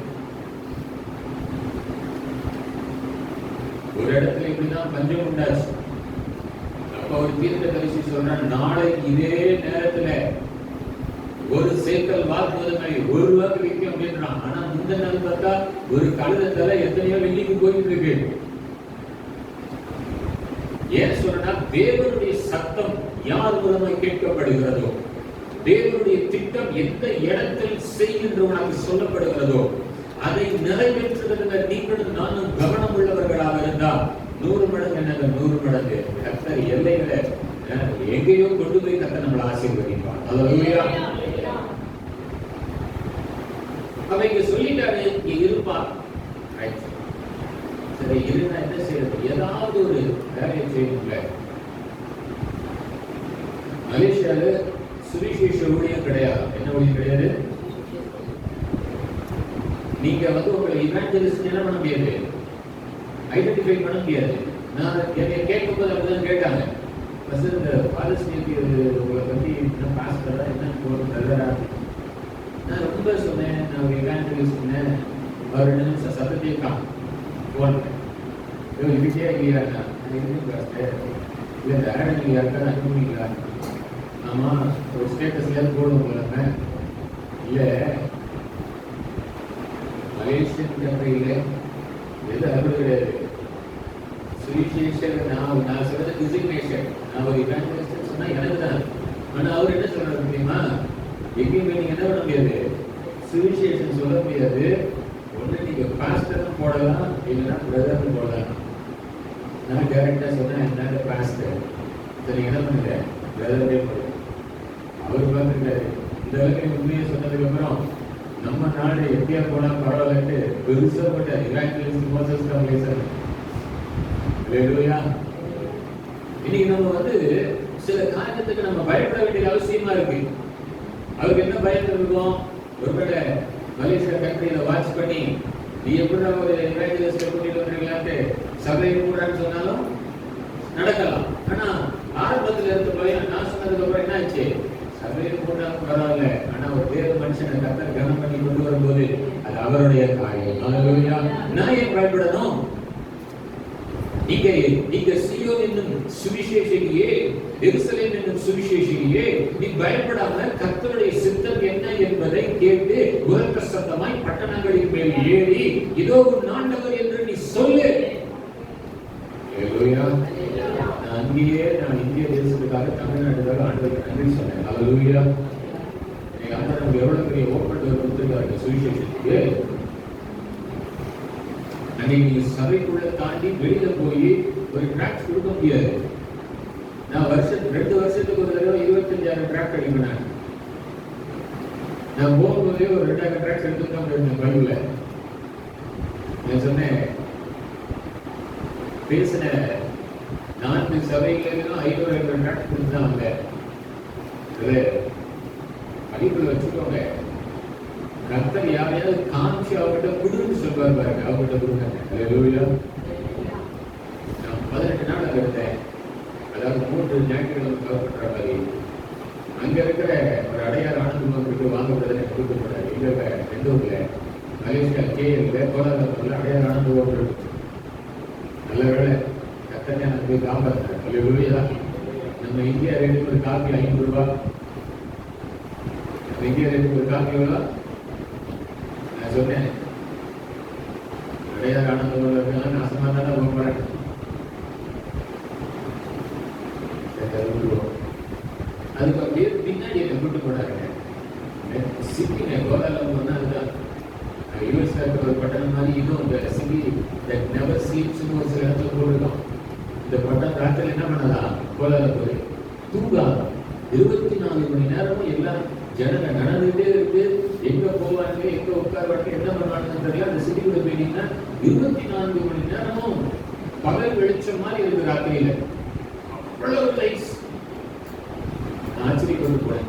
ஒரு இடத்துல இப்படிதான் பஞ்சம் உண்டாச்சு. அப்ப ஒரு தீர்க்கதரிசி சொல்றான், நாளை இதே நேரத்துல ஒரு சேக்கல் வாக்குவதமை ₹1 விற்கும் அப்படின்றான். ஆனா முந்த நாள் பார்த்தா ஒரு கழுதத்தால எத்தனையோ வெள்ளிக்கு போயிட்டு இருக்கு. ஏன் சொல்றா, தேவனுடைய சத்தம் யார் மூலமாய் கேட்கப்படுகிறதோ, தேவனுடைய திட்டம் எந்த இடத்தில் செய்கின்ற உனக்கு சொல்லப்படுகிறதோ அதை நிறைவேற்றுவதில் நீங்களும் நானும் கவனம் உள்ளவர்களாக இருந்தால் 100 மடங்கு என்னங்க, 100 மடங்கு கர்த்தர் எல்லைகளை எங்கேயோ கொண்டு போய் கர்த்தர் நம்மளை ஆசீர்வதிப்பார். அல்லேலூயா. அவங்க சொல்லிட்டாரு, இங்க இருப்பார். சரி, இருந்தா என்ன செய்யறது? ஏதாவது ஒரு வேலையை செய்யணும்ல. மலேசியால சுவிசேஷ ஊழியம் கிடையாது. என்ன ஊழியம் கிடையாது? நீங்க வந்து உங்களை இவாஞ்சலிஸ்ட் என்ன பண்ண முடியாது, ஐடென்டிஃபை பண்ண முடியாது. நான் என்னை கேட்கும்போது அப்படிதான் கேட்டாங்க, ஃபர்ஸ்ட் இந்த பாலஸ்தீனத்தை உங்களை பற்றி என்ன பாஸ்டரா என்ன பிரதரா. நான் ரொம்ப சொன்னேன், நான் ஒரு இவாஞ்சலிஸ்ட்னேன். அவர் 2 நிமிஷம் சத்தத்தையே போனேன். இதுக்கே இல்லையா பாஸ்டர், இல்லை இந்த ஆடம் இல்லையா இருக்கா அனுப்புவீங்களா? ஆமா, ஒரு ஸ்டேட்டஸ்ல போடுவோம். இல்லை மலேசியன் கண்ட்ரியில எது அறுபது கிடையாது. சுவிசேஷன் நான் சொல்றது டிசிக்னேஷன். நான் ஒரு இவாஞ்சலிஸ்ட் சொன்னா எனக்கு தான். ஆனா அவர் என்ன சொல்றாரு தெரியுமா, எங்கேயுமே நீங்க என்ன பண்ண முடியாது, சுவிசேஷன் சொல்ல முடியாது. ஒண்ணு நீங்க பாஸ்டர்னு போடலாம், இல்லைன்னா பிரதர்னு போடலாம். நான் டைரக்டா சொன்னேன், என்ன பாஸ்டர், நீங்க என்ன பண்ணுங்க, பிரதரே போடுங்க. அவர் பார்த்துருக்காரு. இந்த அளவுக்கு உண்மையை சொன்னதுக்கு அப்புறம் நம்ம நாடு எப்படியா போனா பரவாயில்லட்டு பெருசா போட்ட இவாஞ்சலிஸ்ட் மோசஸ் கம்யூனிசம். ஹalleluya. இன்னைக்கு நம்ம வந்து சில காரியத்துக்கு நம்ம பயப்பட வேண்டிய அவசியமா இருக்கு. அவருக்கு என்ன பயம் இருக்கும்? ஒருவேளை மலேசியா கண்ட்ரியில வாட்ச் பண்ணி நீ எப்படி ஒரு இவாஞ்சலிஸ்ட் கூட்டிட்டு வந்துருக்கலான்ட்டு சபையை கூடான்னு சொன்னாலும் நடக்கலாம். ஆனா ஆரம்பத்தில் இருந்த பயம் நான் சொன்னதுக்கு அப்புறம் என்ன ஆச்சு, சபையை கூடாலும் பரவாயில்ல, ஆனா ஒரு வேறு மனுஷனை கர்த்தர் கனம் பண்ணி கொண்டு வரும்போது அது அவருடைய காரியம். ஹalleluya. நான் ஏன் பயப்படணும்? நீங்க சீயோன் என்னும் சுவிசேஷியே, எருசலேம் என்னும் சுவிசேஷியே, நீ பயப்படாம கர்த்தருடைய சித்தம் என்ன என்பதை கேட்டு உரத்த சத்தமாய் பட்டணங்களின் மேல் ஏறி இதோ உன் ஆண்டவர் என்று நீ சொல்லு. ஹalleluya. நான் இந்திய தேசத்துக்காக தமிழ்நாட்டுக்காக ஆண்டவருக்கு நன்றி சொன்னேன். ஹalleluya. எங்க ஆண்டவர் நமக்கு எவ்வளவு பெரிய ஓப்பன் டோர் கொடுத்திருக்காரு சுவிசேஷத்துக்கு. நீங்க சபைக்குள்ள தாண்டி வெளியில போய் ஒரு டிராக்ட் கொடுக்க முடியாது. நான் 2 வருஷத்துக்கு ஒரு தடவை 25,000 டிராக்ட் அடிப்பேன். நான் போகும்போதே ஒரு 2,000 டிராக்ட் எடுத்துட்டு தான் போயிருந்தேன் பைபிள்ல. நான் சொன்னேன், பேசின 4 சபைகளுக்கும் 500 டிராக்ட் கொடுத்தாங்க. பைபிள் வச்சுக்கோங்க. கர்த்தர் யாரையாவது காமிச்சு அவர்கிட்ட குடுன்னு சொல்வார் பாருங்க, அவர்கிட்ட கொடுங்க. ஹalleluya. நான் 18 நாள் அங்க இருந்தேன். அதாவது 3 ஞாயிற்றுக்கிழமை கவர் பண்ற மாதிரி. அங்க இருக்கிற ஒரு அடையார் ஆனந்தம் வாங்கப்படுறதை கூட்டு போறாரு. இங்க ரெண்டூர்ல மலேசியா கேஎல்ல கோலாலம்பூர்ல அடையார் ஆனந்தம் இருக்கு. நல்ல வேலை கர்த்தர் எனக்கு போய் காப்பாற்றுறேன். ஹalleluya. நம்ம இந்தியா ரேட்டு ஒரு காப்பி 5 ரூபாய். இந்தியா ரேட்டு ஒரு காப்பி எவ்வளோ சொன்னேன். அடையார் ஆனந்தம் நாசமா தானே போகிறேன். அதுக்கு அப்படியே பின்னாடி என்னை கூட்டு போனாருங்க. சிட்டிங்க கோலாலம்பூர்னா அதுதான் யூஎஸ்ல இருக்கிற ஒரு பட்டணம் மாதிரி. இன்னும் இந்த சிட்டி நெவர் சீப்ஸ்னு ஒரு சில இடத்துல போட்டுருக்கோம். இந்த பட்டம் ராத்திரி என்ன பண்ணலாம், கோலாலம்பூர் தூங்காது. 24 மணி நேரமும் எல்லாம் ஜனங்க நடந்துகிட்டே இருக்கு. எங்க போவாங்க, எங்க உட்காருவாங்க, என்ன பண்ணுவாங்கன்னு தெரியல. அந்த சிட்டிக்குள்ள போயிட்டீங்கன்னா 24 மணி நேரமும் பகல் வெளிச்சம் மாதிரி இருக்கு. ராத்திரியில அவ்வளவு லைட்ஸ். ஆச்சரியப்பட்டு போனேன்.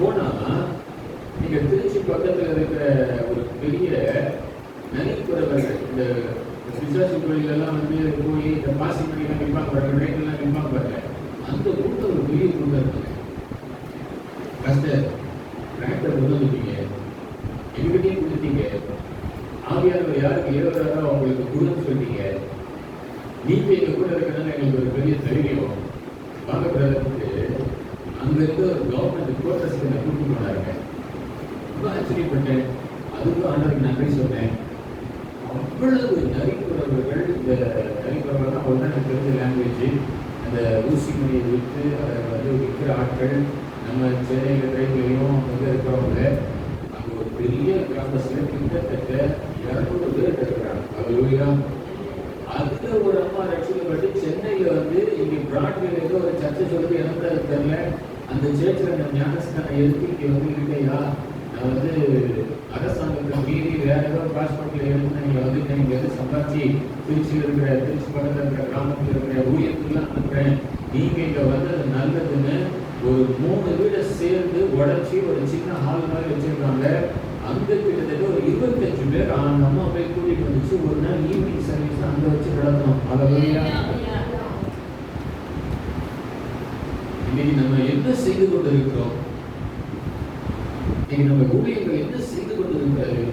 போனா நீங்க திருச்சி பக்கத்துல இருக்கிற ஒரு பெரிய நரிக்குறவர்கள், இந்த பிசாசு கோயிலெல்லாம் வந்து போய் இந்த பாசி மணிலாம் விற்பாங்க பாருங்க, ரேட்டெல்லாம் விற்பாங்க பாருங்க. அந்த கூட்டம் ஒரு பெரிய கூட்டம் இருக்குங்க. கஷ்டம் டிராக்டர் கொண்டு வந்துட்டீங்க, எங்ககிட்டையும் கொடுத்தீங்க. ஆவியானவர் யாருக்கு ஏறுறாரோ அவங்களுக்கு கொடுன்னு சொல்லிட்டீங்க. நீங்க எங்க கூட இருக்கிறனால எங்களுக்கு ஒரு பெரிய தைரியம் வாங்கப்படுறதுக்கு. அங்க இருக்க ஒரு கவர்மெண்ட் கோட்டர்ஸ்க்கு என்ன கூட்டி போனாருங்க. ரொம்ப ஆச்சரியப்பட்டேன். அதுக்கும் ஆண்டவருக்கு நன்றி சொன்னேன். அவ்வளவு நரிக்குறவர்கள், இந்த நரிக்குறவர்கள் அவங்க தான் எனக்கு தெரிஞ்ச லாங்குவேஜ். அந்த ஊசி மணியை விற்று அதை வந்து விற்கிற ஆட்கள் நம்ம சென்னையில் ட்ரெயின்லையும் வந்து இருக்கிறவங்க. அங்கே ஒரு பெரிய கிராமத்தில் கிட்டத்தட்ட 200 பேர் இருக்கிறாங்க. ஹalleluya. அதுல ஒரு அம்மா ரட்சிக்கப்பட்டு சென்னையில் வந்து இங்கே பிராட்வேல ஏதோ ஒரு சர்ச்சை சொல்லிட்டு எனக்கு அது தெரியல. அந்த சேர்ச்சில் அந்த ஞானஸ்தானம் எடுத்து இங்கே வந்து இல்லையா, நான் வந்து அரசாங்கத்தை மீறி வேற ஏதோ பாஸ்போர்ட்ல எடுத்து நீங்க வந்துட்டு நீங்க எது சம்பாதிச்சு திருச்சி பக்கத்தில் இருக்கிற கிராமத்தில் இருக்கிற ஊழியத்துக்குலாம் அனுப்புறேன், நீங்க இங்க வந்தது நல்லதுன்னு ஒரு 3 வீடை சேர்ந்து உடச்சி ஒரு சின்ன ஹால் மாதிரி வச்சிருக்காங்க. அங்க கிட்டத்தட்ட ஒரு 25 பேர் அந்த அம்மா போய் கூட்டிட்டு வந்துச்சு. ஒரு நாள் ஈவினிங் சர்வீஸ் அங்க வச்சு நடத்தணும். அதையா இன்னைக்கு நம்ம என்ன செய்து கொண்டிருக்கிறோம்? இன்னைக்கு நம்ம ஊழியர்கள் என்ன செய்து கொண்டிருக்கிறாரு?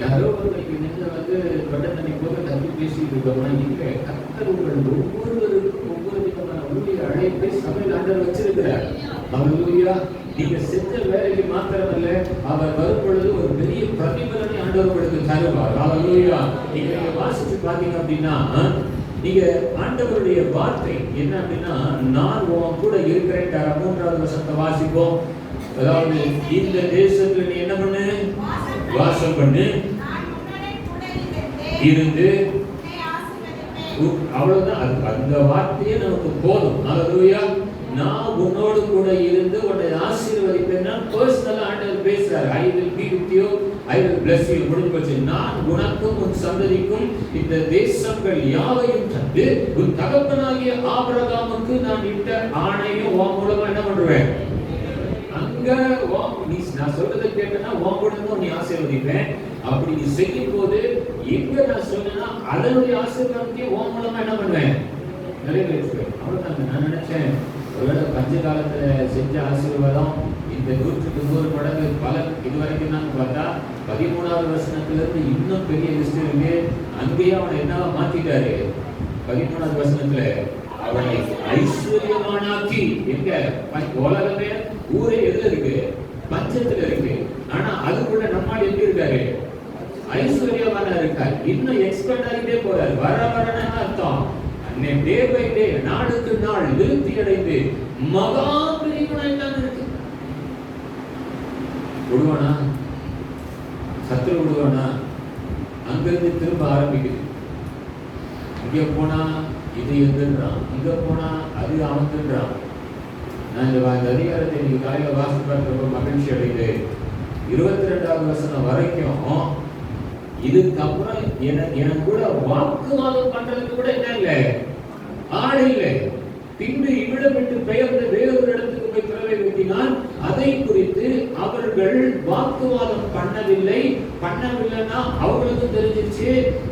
யாரோ ஒருவருக்கு நின்று வந்து கடனை போல தப்பி பேசிட்டு இருக்கோம்னா இல்லை, கர்த்தர் உங்கள் ஒவ்வொருவருக்கும் ஒவ்வொரு விதமான ஊழிய அழைப்பை சபையில் ஆண்டவர் வச்சிருக்கிறார். ஹல்லேலூயா. நீங்க செஞ்ச வேலைக்கு மாத்திரமல்ல, அவர் வரும் பொழுது ஒரு பெரிய பிரதிபலனை ஆண்டவர் உங்களுக்கு தருவார். ஹல்லேலூயா. நீங்க வாசிச்சு பாத்தீங்க அப்படின்னா, நீங்க ஆண்டவருடைய வார்த்தை என்ன அப்படின்னா, நான் உன் கூட இருக்கிறேன். 3வது வசனத்தை வாசிப்போம். அதாவது இந்த தேசத்துல நீ என்ன பண்ணு? வாசம் பண்ணு, இருந்து. அவ்வளவுதான். அந்த வார்த்தையே நமக்கு போதும். ஹல்லேலூயா. நான் உன்னோடு கூட இருந்து உன்னை ஆசீர்வதிப்பேன்னா பர்சனலா ஆண்டவர் பேசுறாரு. I will be with you, I will bless you. முடிஞ்சு போச்சு. நான் உனக்கும் உன் சந்ததிக்கும் இந்த தேசங்கள் யாவையும் தந்து உன் தகப்பனாகிய ஆபிரகாமுக்கு நான் இட்ட ஆணையும் உன் மூலமா என்ன பண்ணுவேன்? அங்க நீ நான் சொல்றதை கேட்டனா உன் கூட நீ ஆசீர்வதிப்பேன். அப்படி நீ செய்யும் போது எங்க நான் சொன்னா அதனுடைய ஆசீர்வாதத்தை உன் மூலமா என்ன பண்ணுவேன்? நிறைவேற்றுவேன். அவ்வளவுதான். நான் நினைச்சேன் ஒருவேளை பஞ்ச காலத்துல செஞ்ச ஆசீர்வாதம் இந்த 100க்கு 100 மடங்கு பலன் இதுவரைக்கும் நான் பார்த்தா 13வது வசனத்துல இருந்து இன்னும் பெரிய லிஸ்ட் இருக்கு. அங்கேயே அவனை என்னவா மாத்திட்டாரு? 13வது வசனத்துல அவனை ஐஸ்வர்யமானாக்கி. எங்க உலகமே ஊரே எதுல இருக்கு? பஞ்சத்துல இருக்கு. ஆனா அதுக்குள்ள நம்மால் எப்படி இருக்காரு? ஐஸ்வர்யமான இருக்கார். இன்னும் எக்ஸ்பெக்ட் ஆகிட்டே போறாரு. வர வரன்னு அர்த்தம் டே பை டே, நாளுக்கு நாள் விருத்தி அடைந்து மகா பெரியவனாய் தான் இருக்கு. விடுவானா? சத்துரு விடுவானா? அங்கிருந்து திரும்ப ஆரம்பிக்குது. இங்க போனா இது எதுன்றான், இங்க போனா அது அவன்றான். நான் இந்த அதிகாரத்தை நீங்க காலையில வாசித்து பார்க்க மகிழ்ச்சி அடைந்து 22வது வசனம் வரைக்கும் இதுக்கப்புறம் எனக்கு கூட வாக்குவாதம் பண்றதுக்கு கூட என்ன இல்லை, ஆள் இல்லை. பின்பு இவ்விடம் விட்டு பெயர்ந்து வேறொரு இடத்துக்கு போய் பிறவை வெட்டினால் அதை குறித்து அவர்கள் வாக்குவாதம் பண்ணவில்லைன்னா அவங்களுக்கும் தெரிஞ்சிருச்சு,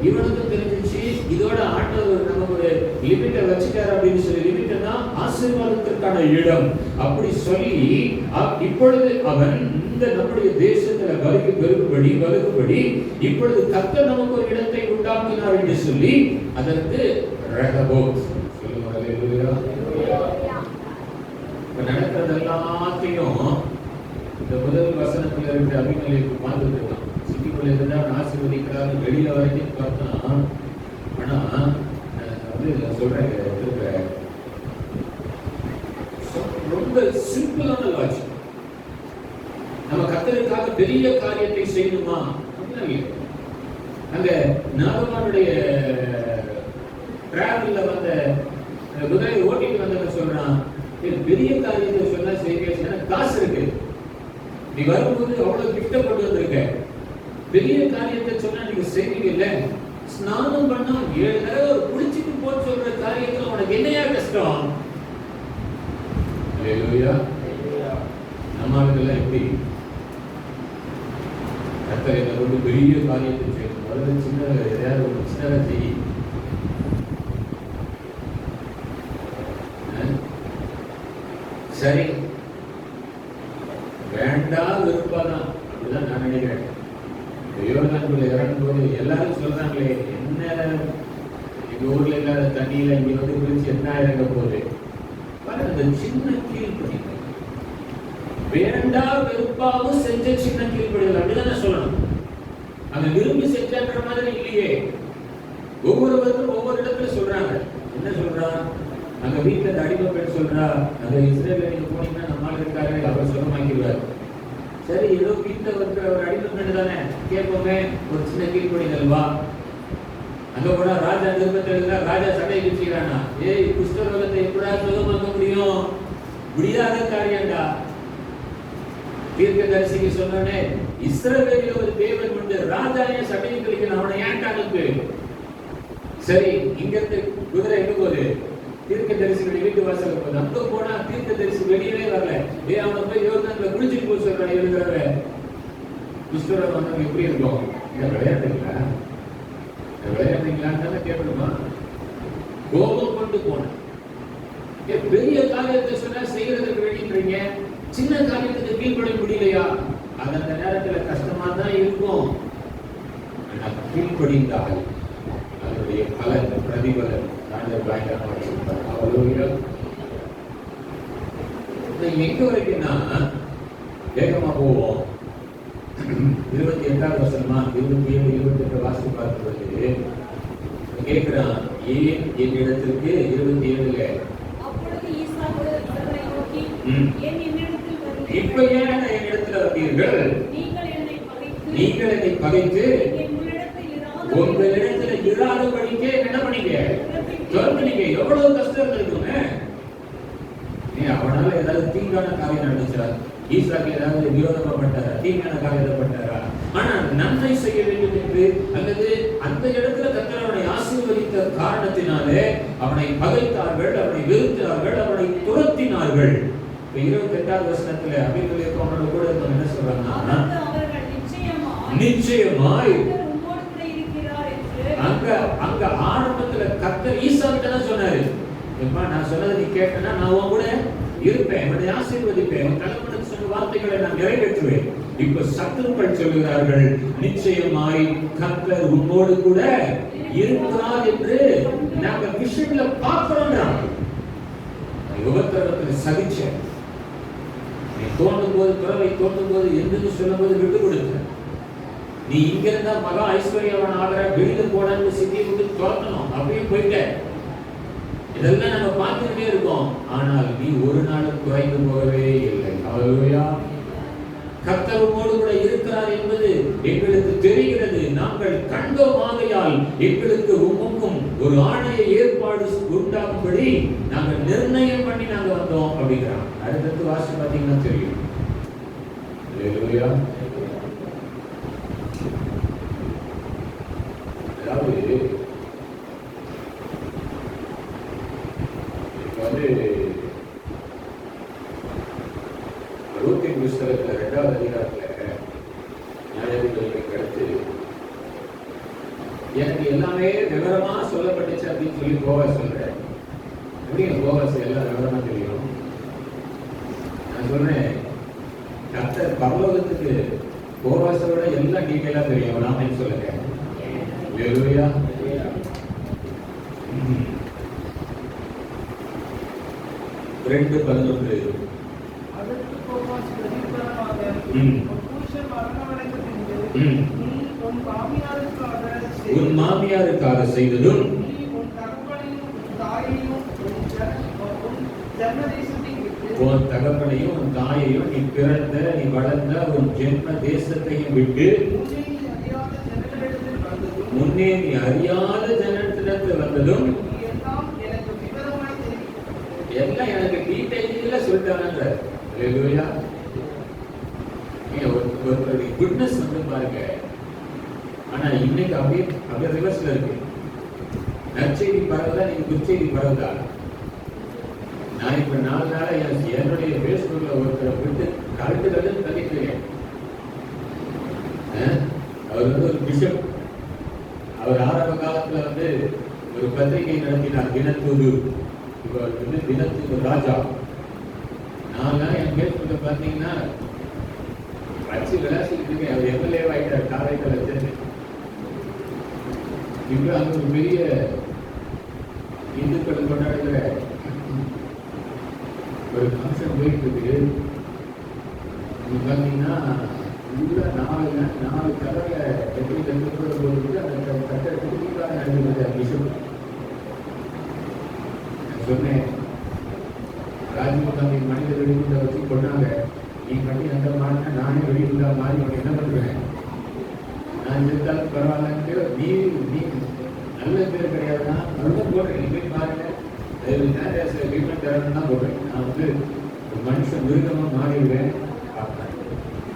இவனுக்கும் தெரிஞ்சிருச்சு. இதோட ஆண்டவர் நம்ம ஒரு லிமிட்டை வச்சுட்டாரு அப்படின்னு சொல்லி, லிமிட்னா ஆசீர்வாதத்திற்கான இடம் அப்படி சொல்லி இப்பொழுது அவன் இந்த நம்முடைய தேசத்துல வருகும்படி இப்பொழுது கர்த்தர் நமக்கு ஒரு இடத்தை உண்டாக்கினார் என்று சொல்லி அதற்கு ரெகபோத் நடக்கிறது எல்லாத்தையும் இந்த முதல் வசனத்துல இருக்கிற அபிமலைக்கு பார்த்துட்டு இருக்கான். சிட்டிக்குள்ள இருந்தா ஆசீர்வதிக்கிறாரு வெளியில வரைக்கும் பார்த்தா. ஆனா சொல்றேன் திரும்ப ரொம்ப சிம்பிளான லாஜிக். நம்ம கர்த்தருக்காக பெரிய காரியத்தை செய்யணுமா அப்படின்னா இல்லை. அந்த நாகமானுடைய டிராவல்ல வந்த குதிரை ஓட்டிட்டு வந்தவன் சொல்றான், பெரிய காரியத்தை சொன்னா செய்ய காசு இருக்கு, நீ வரும்போது அவ்வளவு கிஃப்ட கொண்டு வந்திருக்க, பெரிய காரியத்தை சொன்னா நீங்க செய்வீங்கல்ல, ஸ்நானம் பண்ணா 7 தடவை குளிச்சுட்டு போக சொல்ற காரியத்துல உனக்கு என்னையா கஷ்டம்? அல்லேலூயா. நம்மளுக்கெல்லாம் எப்படி கர்த்தர் என்ன கொண்டு பெரிய காரியத்தை செய்யணும், முதல்ல சின்ன எதையாவது ஒரு சின்னதை செய்ய. சரி, வேண்டாம் விருப்பதான் அப்படிதான் நான் நினைக்கிறேன். யோர்தானுக்குள்ள இறங்கும்போது எல்லாரும் சொல்றாங்களே, என்ன எங்க ஊர்ல இல்லாத தண்ணியில இங்க வந்து குளிச்சு என்ன இறங்க போகுது. அந்த சின்ன கீழ்ப்படி வேண்டா விருப்பாவும் செஞ்ச சின்ன கீழ்ப்படிகள் அப்படிதானே சொல்லணும். அந்த விரும்பி செஞ்சன்ற மாதிரி இல்லையே. ஒவ்வொருவருக்கும் ஒவ்வொரு இடத்துல சொல்றாங்க. என்ன சொல்றான்? அங்க வீட்டுல இந்த அடிமை பெண் சொல்றா, அந்த இஸ்ரேல நீங்க போனீங்கன்னா நம்மால் இருக்காரு, அவர் சுகமாக்கிடுவார். சரி, ஏதோ வீட்டுல இருக்கிற ஒரு அடிமை பெண் தானே, கேட்போமே ஒரு சின்ன கீழ்ப்படிகள் வா. அங்க போனா ராஜா நிருபத்தில் இருந்தா ராஜா சட்டை வச்சுக்கிறானா, ஏய் குஷ்டரோகத்தை எப்படா சுகமாக்க முடியும்? முடியாத காரியம்டா. தீர்க்கதரிசிக்கு சொன்னோடனே இஸ்ரவேலில் ஒரு தேவன் உண்டு, ராஜாய சபையை கழிக்கணும், அவனை ஏன் அனுப்பு. சரி, இங்க இருந்து குதிரை எங்க போகுது? தீர்க்க தரிசிகள் வீட்டு வாசல் போகுது. அங்க போனா தீர்க்க தரிசி வெளியவே வரல. அவனை போய் யோர்தான்ல குளிச்சுட்டு போய் சொல்றான். எழுதுறவ குஷ்டரோகம் வந்தவங்க எப்படி இருக்கும்? விளையாடுறீங்களா விளையாடுறீங்களான்னு தானே கேட்கணுமா? கோபம் கொண்டு போன பெரிய காரியத்தை சொன்னா செய்யறதுக்கு வேண்டின்றீங்க, சின்ன காரியத்துக்கு கீழ்பட முடியலையா? அது அந்த நேரத்துல கஷ்டமா தான் இருக்கும். கீழ்படிந்தால் அதனுடைய பலன் பிரதிபலன் பயங்கரமாக சொல்றாங்க. அவ்வளவு எங்க வரைக்கும்னா வேகமா போவோம். 28வது வசனமா 27, 28 வாசித்து பார்க்கிறது கேட்கிறான். ஏன் என் இடத்திற்கு 27ல இப்ப ஏன் என் இடத்துல வந்தீர்கள்? நீங்கள் என்னை பகைத்து உங்களிடத்துல இராதபடிக்கு என்ன பண்ணீங்க? துரத்துனீங்க. எவ்வளவு கஷ்டம் இருக்குங்க. அவனால ஏதாவது தீங்கான காரியம் நடந்துச்சா? ஈசாக்கு ஏதாவது விரோதமா பட்டாரா? தீங்கான காரியத்தை பட்டாரா? ஆனா நன்மை செய்ய வேண்டும் என்று, அல்லது அந்த இடத்துல கர்த்தர் அவனை ஆசீர்வதித்த காரணத்தினாலே அவனை பகைத்தார்கள், அவனை வெறுத்தார்கள், அவனை துரத்தினார்கள். 28வது வசனத்துல அபிமெலேக்கு அவனோட கூட என்ன சொல்றாங்கன்னா, நிச்சயமாய் அங்க ஆரம்பத்துல கர்த்தர் ஈசாக்கிட்ட தான் சொன்னாரு, நான் சொன்னதை நீ கேட்டனா நான் உன் கூட இருப்பேன், உன்னை ஆசீர்வதிப்பேன், உன் தலைமுறைக்கு சொன்ன வார்த்தைகளை நான் நிறைவேற்றுவேன். இப்ப சத்துருக்கள் சொல்கிறார்கள், நிச்சயமாய் கர்த்தர் உன்னோடு கூட இருக்கிறார் என்று நாங்க விஷயங்களை பார்க்கிறோம். உபத்திரவத்தை சகிச்சேன். நீ தோண்டும் போது துறவை தோண்டும் போது என்று சொல்லும் போது விட்டு கொடுத்த. நீ இங்க இருந்தா மகா ஐஸ்வர்யவன் ஆகிற, வெளியில போனு சித்தியை விட்டு துரத்தணும், அப்படியே போயிட்ட. இதெல்லாம் நம்ம பார்த்துக்கிட்டே இருக்கோம். ஆனால் நீ ஒரு நாளும் குறைந்து போகவே இல்லை. ஹல்லேலூயா. கர்த்தர் உம்மோடு கூட இருக்கிறார் என்பது எங்களுக்கு தெரிகிறது. நாங்கள் கண்டோமாகையால் எங்களுக்கு உமக்கும் ஒரு ஆணைய ஏற்பாடு உண்டாகும்படி நாங்கள் நிர்ணயம் பண்ணி நாங்க வந்தோம் அப்படிங்கிறான். அடுத்தது வாசி பார்த்தீங்கன்னா தெரியும். ஹல்லேலூயா. அதாவது ரூத்தின் புஸ்தகத்துல 2வது அதிகாரத்துல நியாயாதிபதிகளுக்கு அடுத்து எனக்கு எல்லாமே விவரமா சொல்லப்பட்டுச்சு அப்படின்னு சொல்லி போவாஸ் சொல்றேன். எப்படிங்க போவாஸ் எல்லாம் விவரமா தெரியும்? நான் சொல்றேன், கர்த்தர் பரலோகத்துக்கு போவாஸோட எல்லாம் டீட்டெயிலா தெரியும். நாம சொல்லுங்க. ஹல்லேலூயா. 2:11 உன் மாமியாருக்காக செய்ததும் உன் தகப்பனையும் உன் தாயையும் நீ பிறந்த நீ வளர்ந்த உன் ஜென்ம தேசத்தையும் விட்டு முன்னே நீ அறியாத ஜனத்திடத்தில் வந்ததும் எல்லாம் எனக்கு டீடைல்ல சொல்லிட்டாங்க. ஹல்லேலூயா. ஒருத்தருடைய குட்னஸ் வந்து பாருங்க. ஆனா இன்னைக்கு அப்படியே ரிவர்ஸ்ல இருக்கு. நற்செய்தி பரவுதா, நீங்க குற்செய்தி பரவுதா? நான் இப்ப 4 நாளா என்னுடைய பேஸ்புக்ல ஒருத்தரை விட்டு கருத்துக்கள் தள்ளிக்கிறேன். அவர் வந்து ஒரு பிஷப். அவர் ஆரம்ப காலத்துல வந்து ஒரு பத்திரிகை நடத்தினார், தினத்தூது. இவர் வந்து தினத்தூது ராஜா. நான் என் பேஸ்புக்ல பார்த்தீங்கன்னா வச்சு விளாசிட்டு இருக்கேன். அவர் எம்எல்ஏ ஆயிட்டார் காரைக்கால் வச்சு. இப்ப அங்க ஒரு பெரிய இந்துக்கள் கொண்டாடுகிற ஒரு ஃபங்க்ஷன் போயிட்டு இருக்கு. பார்த்தீங்கன்னா உள்ள 4 கலர்ல எப்படி கற்றுக்கொள்ள போது அந்த கட்டடத்துக்கு தீபாவளி நடந்தது. பிஷப் சொன்னேன், ராஜீவ் காந்தி மனித வெடிகுண்டை வச்சு கொண்டாங்க. நீ கட்டி அந்த மாறினா நானே வெடிகுண்டா மாறி உனக்கு என்ன பண்ணுவேன்? நான் இருந்தாலும் பரவாயில்லன்ட்டு நீ நல்ல பேர் கிடையாதுன்னா அதுதான் போடுறேன். நீ போய் பாருங்க, ட்ரீட்மெண்ட் தரணும்னு தான் போடுறேன். நான் வந்து ஒரு மனுஷன் மிருகமாக மாறிடுவேன்.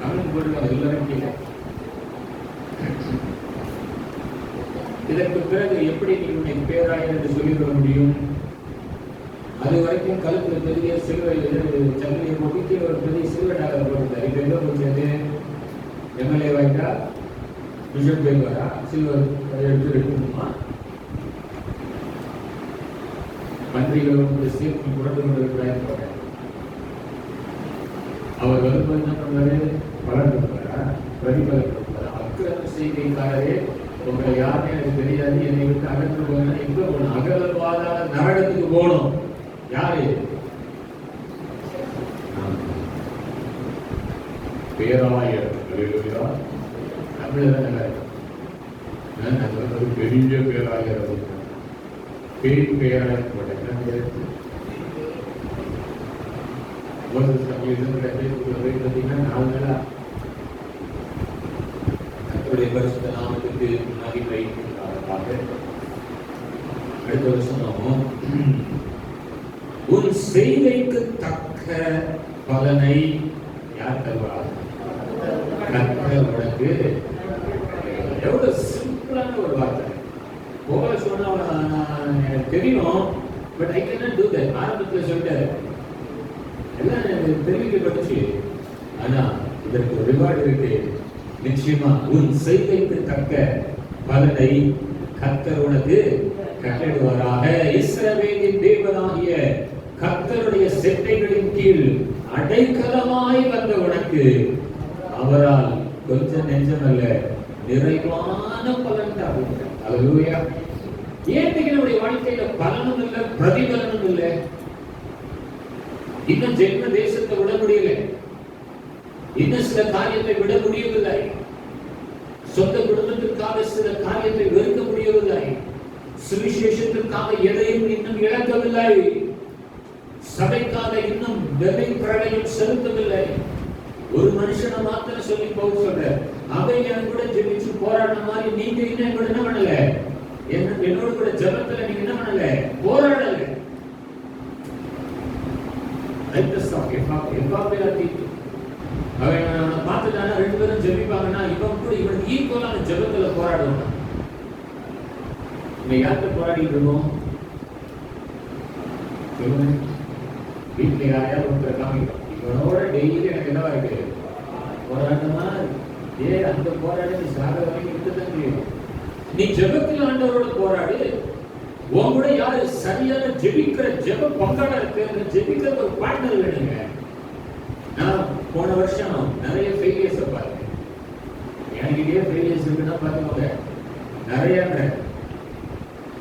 அவனுக்கு போட்டுருக்காங்க எல்லாரும் கீழே. இதற்கு பிறகு எப்படி நீ பேராயர் என்று சொல்லிவிட முடியும்? அது வரைக்கும் கழுத்துல பெரிய சிலுவை சங்கிலியை போட்டு கீழே ஒரு பெரிய சிலுவை டாலர் போட்டுருந்தார். இப்ப எங்க போச்சு? எம்எல்ஏ வாய்ட்டா பிஷப் பேருவாரா? சிலுவை எடுக்கணுமா? பன்றிகளோடு சேர்த்து புரண்டு கொண்டிருக்கிறார். அவர் வரும்போது என்ன பண்ணுவாரு? பலன் கொடுப்பாரா? பிரதிபலன் கொடுப்பாரா? அக்கிரம செய்திக்காரரே, உங்களை யாருமே எனக்கு தெரியாது, என்னை விட்டு அகற்று போகணும். எங்க போகணும்? அகலவாத நரகத்துக்கு போகணும். யாரு? பேராயர். தமிழக பெரிய பேராயர் பேராயர் போட்டேன். கர்த்தருடைய பரிசுத்த நாமத்துக்கு மகிமை உண்டாவதாக. அடுத்த வருஷம் உன் செய்கைக்கு தக்க பலனை யார் தருவார்? கர்த்தர் உனக்கு. எவ்வளவு சிம்பிளான ஒரு வார்த்தை. போல சொன்னா எனக்கு தெரியும், but I can do that. ஆரம்பத்தில் சொல்லிட்டாரு, எல்லாம் எனக்கு தெரிவிக்கப்பட்டுச்சு. ஆனா இதற்கு ஒரு ரிவார்டு இருக்கு. நிச்சயமா உன் செய்கைக்கு தக்க பலனை கர்த்தர் உனக்கு கட்டளையிடுவாராக. இஸ்ரவேலின் தேவனாகிய கர்த்தருடைய செட்டைகளின் கீழ் அடைக்கலமாய் வந்த உனக்கு அவரால் கொஞ்சம் நெஞ்சமல்ல நிறைவான பலன் தான். அல்லேலூயா. ஏன் நம்முடைய வாழ்க்கையில பலனும் இல்லை, பிரதிபலனும் இல்லை? இன்னும் ஜென்ம தேசத்தை விட முடியல, இன்னும் சில காரியத்தை விட முடியவில்லை, சொந்த குடும்பத்திற்காக சில காரியத்தை வெறுக்க முடியவில்லை, சுவிசேஷத்திற்காக எதையும் இன்னும் இழக்கவில்லை, சபைக்காக இன்னும் வெள்ளை பிரளையம் செலுத்தவில்லை. ஒரு மனுஷனை மாத்திரம் சொல்லி போக சொல்ற, அவை என் கூட ஜெபிச்சு போராடின மாதிரி நீங்க இன்னும் கூட என்ன பண்ணல? என்னோட கூட ஜெபத்துல நீங்க என்ன பண்ணல? போராடல. அவன் பார்த்துட்டானா ரெண்டு பேரும் ஜெபிப்பாங்கன்னா இவன் கூட இவனுக்கு ஈக்குவலான ஜெபத்துல போராடுவான். இன்னைக்கு யார்கிட்ட போராடிட்டு இருக்கோம்? வீட்டுல யாரையாவது ஒருத்தர் காமிக்கும், இவனோட டெய்லி எனக்கு என்னவா இருக்கு? போராட்டமா? அந்த போராட்டம் சாக வரைக்கும் இருக்கதான் முடியும். நீ ஜெபத்தில் ஆண்டவரோட போராடு. உன் கூட யாரு சரியான ஜெபிக்கிற ஜெப பங்காளர் இருக்கு, ஜெபிக்கிற ஒரு பார்ட்னர் வேணுங்க. நான் போன வருஷம் நிறைய ஃபெயிலியர்ஸ் பார்த்தேன். எனக்கிட்டே ஃபெயிலியர்ஸ் இருக்குன்னா பார்த்துக்கோங்க, நிறைய.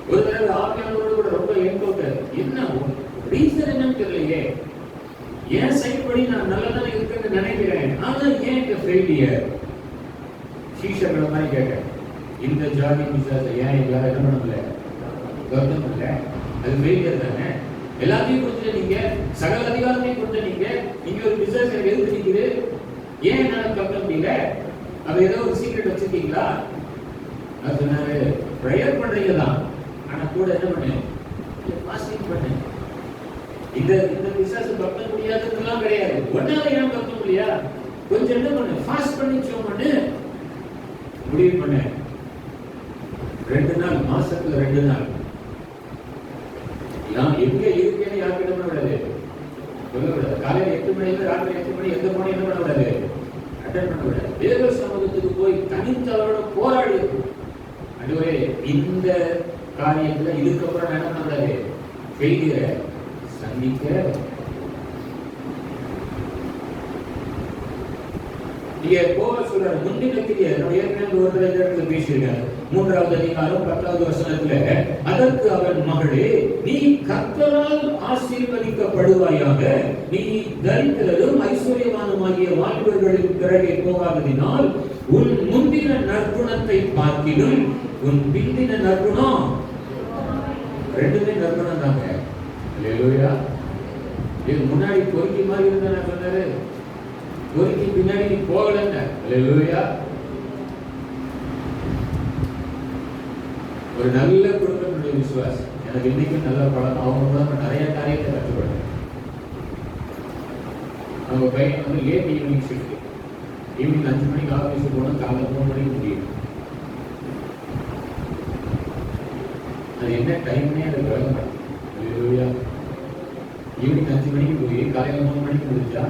ஒரு தடவை ஆவியானவரோட கூட ரொம்ப என்கவுண்டர். என்ன ரீசன் என்னன்னு தெரியலையே. ஏன் சைட்படி நான் நல்லதானே இருக்குன்னு நினைக்கிறேன், ஆனா ஏன் இந்த ஃபெயிலியர்? சீஷர்களை மாதிரி கேட்டேன், இந்த ஜாதி பிசாசை ஏன் எல்லாரும் என்ன பண்ணல? கவனம் இல்லை. அது ஃபெயிலியர் தானே. எல்லாத்தையும் கொடுத்து நீங்க சகல அதிகாரத்தையும் கொடுத்து நீங்க ஒரு பிசினஸ் எனக்கு எதுக்கு நிக்குது, ஏன் என்னால கட்ட முடியல? அது ஏதோ ஒரு சீக்ரெட் வச்சிருக்கீங்களா? அது சொன்னாரு, ப்ரேயர் பண்றீங்க தான், ஆனா கூட என்ன பண்ணேன்? ஃபாஸ்டிங் பண்ணேன். இந்த பிசினஸ் கட்ட முடியாதுலாம் கிடையாது. ஒன்னால ஏன் கட்ட முடியா? கொஞ்சம் என்ன பண்ணு, ஃபாஸ்ட் பண்ணி பண்ணு முடிவு பண்ண. 2 நாள், மாசத்துல 2 நாள் நான் எங்க இருக்கேன்னு யாருக்கிட்ட விடாது, சொல்லக்கூடாது. காலையில 8 மணில ராத்திரி 8 மணி எந்த போன என்ன பண்ண விடாது, அட்டன் பண்ண விடாது. தேவ சமூகத்துக்கு போய் தனித்தவரோட போராடி, அதுவே இந்த காரியத்துல இதுக்கப்புறம் என்ன பண்ணாது, ஃபெயிலியரை சந்திக்க. இங்க போக சொல்றாரு, முந்தின கிரியை நம்ம ஏற்கனவே ஒரு இடத்துல பேசியிருக்காரு. 3வது அதிகாரம் 10வது வசனத்துல, அதற்கு அவன் மகளே, நீ கர்த்தரால் ஆசீர்வதிக்கப்படுவாயாக, நீ தரித்திரரும் ஐஸ்வர்யவானுமாகிய வாலிபர்களின் பிறகே போகாததினால் உன் முந்தின நற்குணத்தை பார்க்கிலும் உன் பிந்தின நற்குணம், ரெண்டுமே நற்குணம் தாங்க. அல்லேலூயா. இது முன்னாடி பொறுக்கி மாதிரி இருந்தா நான் சொன்னாரு, பொறுக்கி பின்னாடி நீ போகலங்க. அல்லேலூயா. ஒரு நல்ல குடும்பத்துடைய விசுவாசம் எனக்கு இன்னைக்கும் நல்ல பழக்கம். அவங்க மூலமா நிறைய காரியத்தை கற்றுக்கொண்டேன். அவங்க பையன் வந்து லேட் ஈவினிங் ஷிஃப்ட், ஈவினிங் 5 மணிக்கு ஆஃபீஸுக்கு போனால் காலையில் 3 மணிக்கு முடியும். அது என்ன டைம்னே எனக்கு விளங்க மாட்டேங்குது. ஈவினிங் 5 மணிக்கு போய் காலையில் 3 மணிக்கு முடிஞ்சா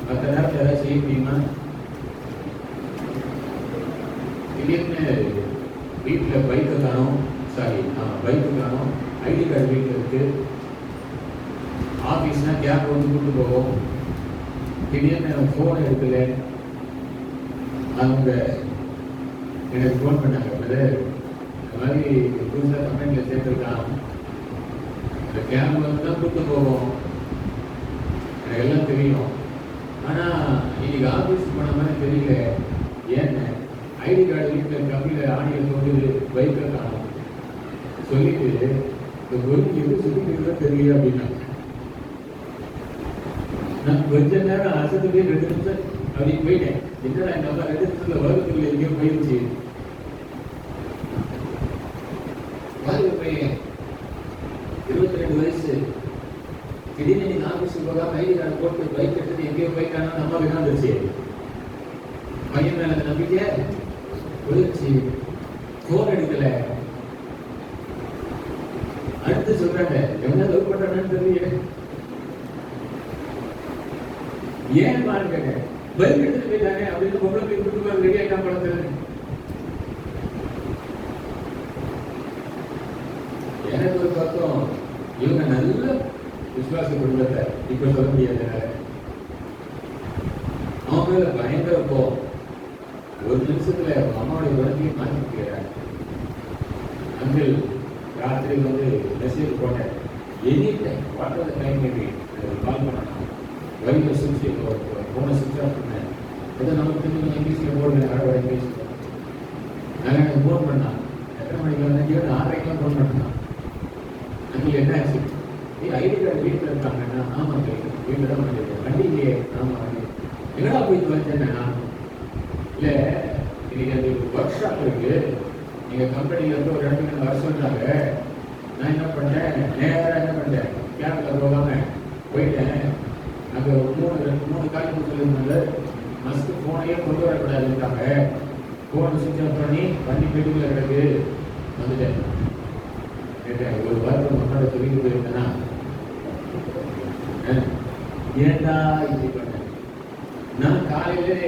மற்ற நேரத்தில் ஏதாவது செய்ய முடியுமா? திடீர்னு வீட்டில் பைக்கு காணும், பைக்கு காணும், ஐடி கார்டு வீட்டில் இருக்கு, ஆஃபீஸ்னால் கேப் வந்து கூட்டு போகும். திடீர்னு ஃபோன் எடுக்கல, அவங்க எனக்கு ஃபோன் பண்ணாங்க, இந்த மாதிரி புதுசாக கம்பெனியில் சேர்த்துருக்கான், இந்த கேப் வந்து தான் கூட்டு போகும், எனக்கு எல்லாம் தெரியும். ஆனால் இன்னைக்கு ஆஃபீஸ் போன மாதிரி தெரியல, ஏன்னு ஐடி கார்டு வீட்டில் கம்பெனியில் ஆடியில் போட்டு பைக்கை காணும் சொல்லிட்டு இந்த பொருள் எது சொல்லிட்டு தெரியல அப்படின்னா நான் கொஞ்ச நேரம் அசத்துலேயே 2 நிமிஷம் அப்படி போயிட்டேன். என்னடா இந்த 2 நிமிஷத்துல வகுப்புல எங்கேயோ போயிடுச்சு. பையன் 22 வயசு திடீர்னு நீங்க ஆபீஸுக்கு போகாம ஐடி கார்டு போட்டு பைக் எடுத்துட்டு எங்கேயோ போயிட்டானா நம்ம விடாந்துருச்சு. பையன் மேல நம்பிக்கை போயிடுச்சு. போன் எடுக்கல. அடுத்து சொல்றாங்க என்ன லவ் பண்றான்னு தெரியல, ஏன் பாருங்க பைக் எடுத்துட்டு போயிட்டானே அப்படின்னு பொம்பளை போய் கூட்டு ரெடி ஆயிட்டா பழக்கிறது. எனக்கு ஒரு பக்கம் இவங்க நல்ல விசுவாச குடும்பத்தை இப்ப சொல்ல முடியாது. அவன் மேல பயங்கர கோபம். ஒரு நிமிஷத்துல அம்மாவுடைய குழந்தையும் மாற்றிக்கிறாங்க. அங்கிள் ராத்திரி வந்து மெசேஜ் போட்டேன், any time what are the time maybe call பண்ணணும், வழியில் சுவிட்ச் ஃபோனை சுவிட்ச் ஆஃப் பண்ணேன். இதை நமக்கு தெரிஞ்சு இங்கிலீஷில் போடுவேன், அரை இங்கிலீஷில் நாங்கள் எனக்கு ஃபோன் பண்ணான். எத்தனை மணிக்கு வந்து 6:30 ஃபோன் பண்ணான். அங்கே என்ன ஆச்சு, நீ ஐடி கார்டு வீட்டில் இருக்காங்கன்னா ஆமாம் வீட்டில் தான் பண்ணிருக்கேன். வண்டியிலே ஆமாம் வண்டி எங்கடா போயிட்டு வச்சேன்னா, இல்லை இன்னைக்கு அந்த ஒர்க் ஷாப் இருக்கு, நீங்கள் கம்பெனியில் இருந்து ஒரு இடத்துக்கு வர சொல்றாங்க. நான் என்ன பண்ணேன், நேராக என்ன பண்ணேன், கேபில் போகாம போயிட்டேன். அங்கே 3 காலேஜ் சொல்லியிருந்தாங்க, மஸ்ட்டு ஃபோனையே கொண்டு வரக்கூடாதுன்ட்டாங்க. ஃபோனை சுவிட்ச் ஆஃப் பண்ணி வண்டி வீட்டுக்குள்ள கிடக்கு வந்துட்டேன். கேட்டேன், ஒரு வாரத்தில் மக்களோட சொல்லிட்டு போயிருந்தேன்னா ஏன்டா இப்படி பண்ணேன். நான் காலையிலே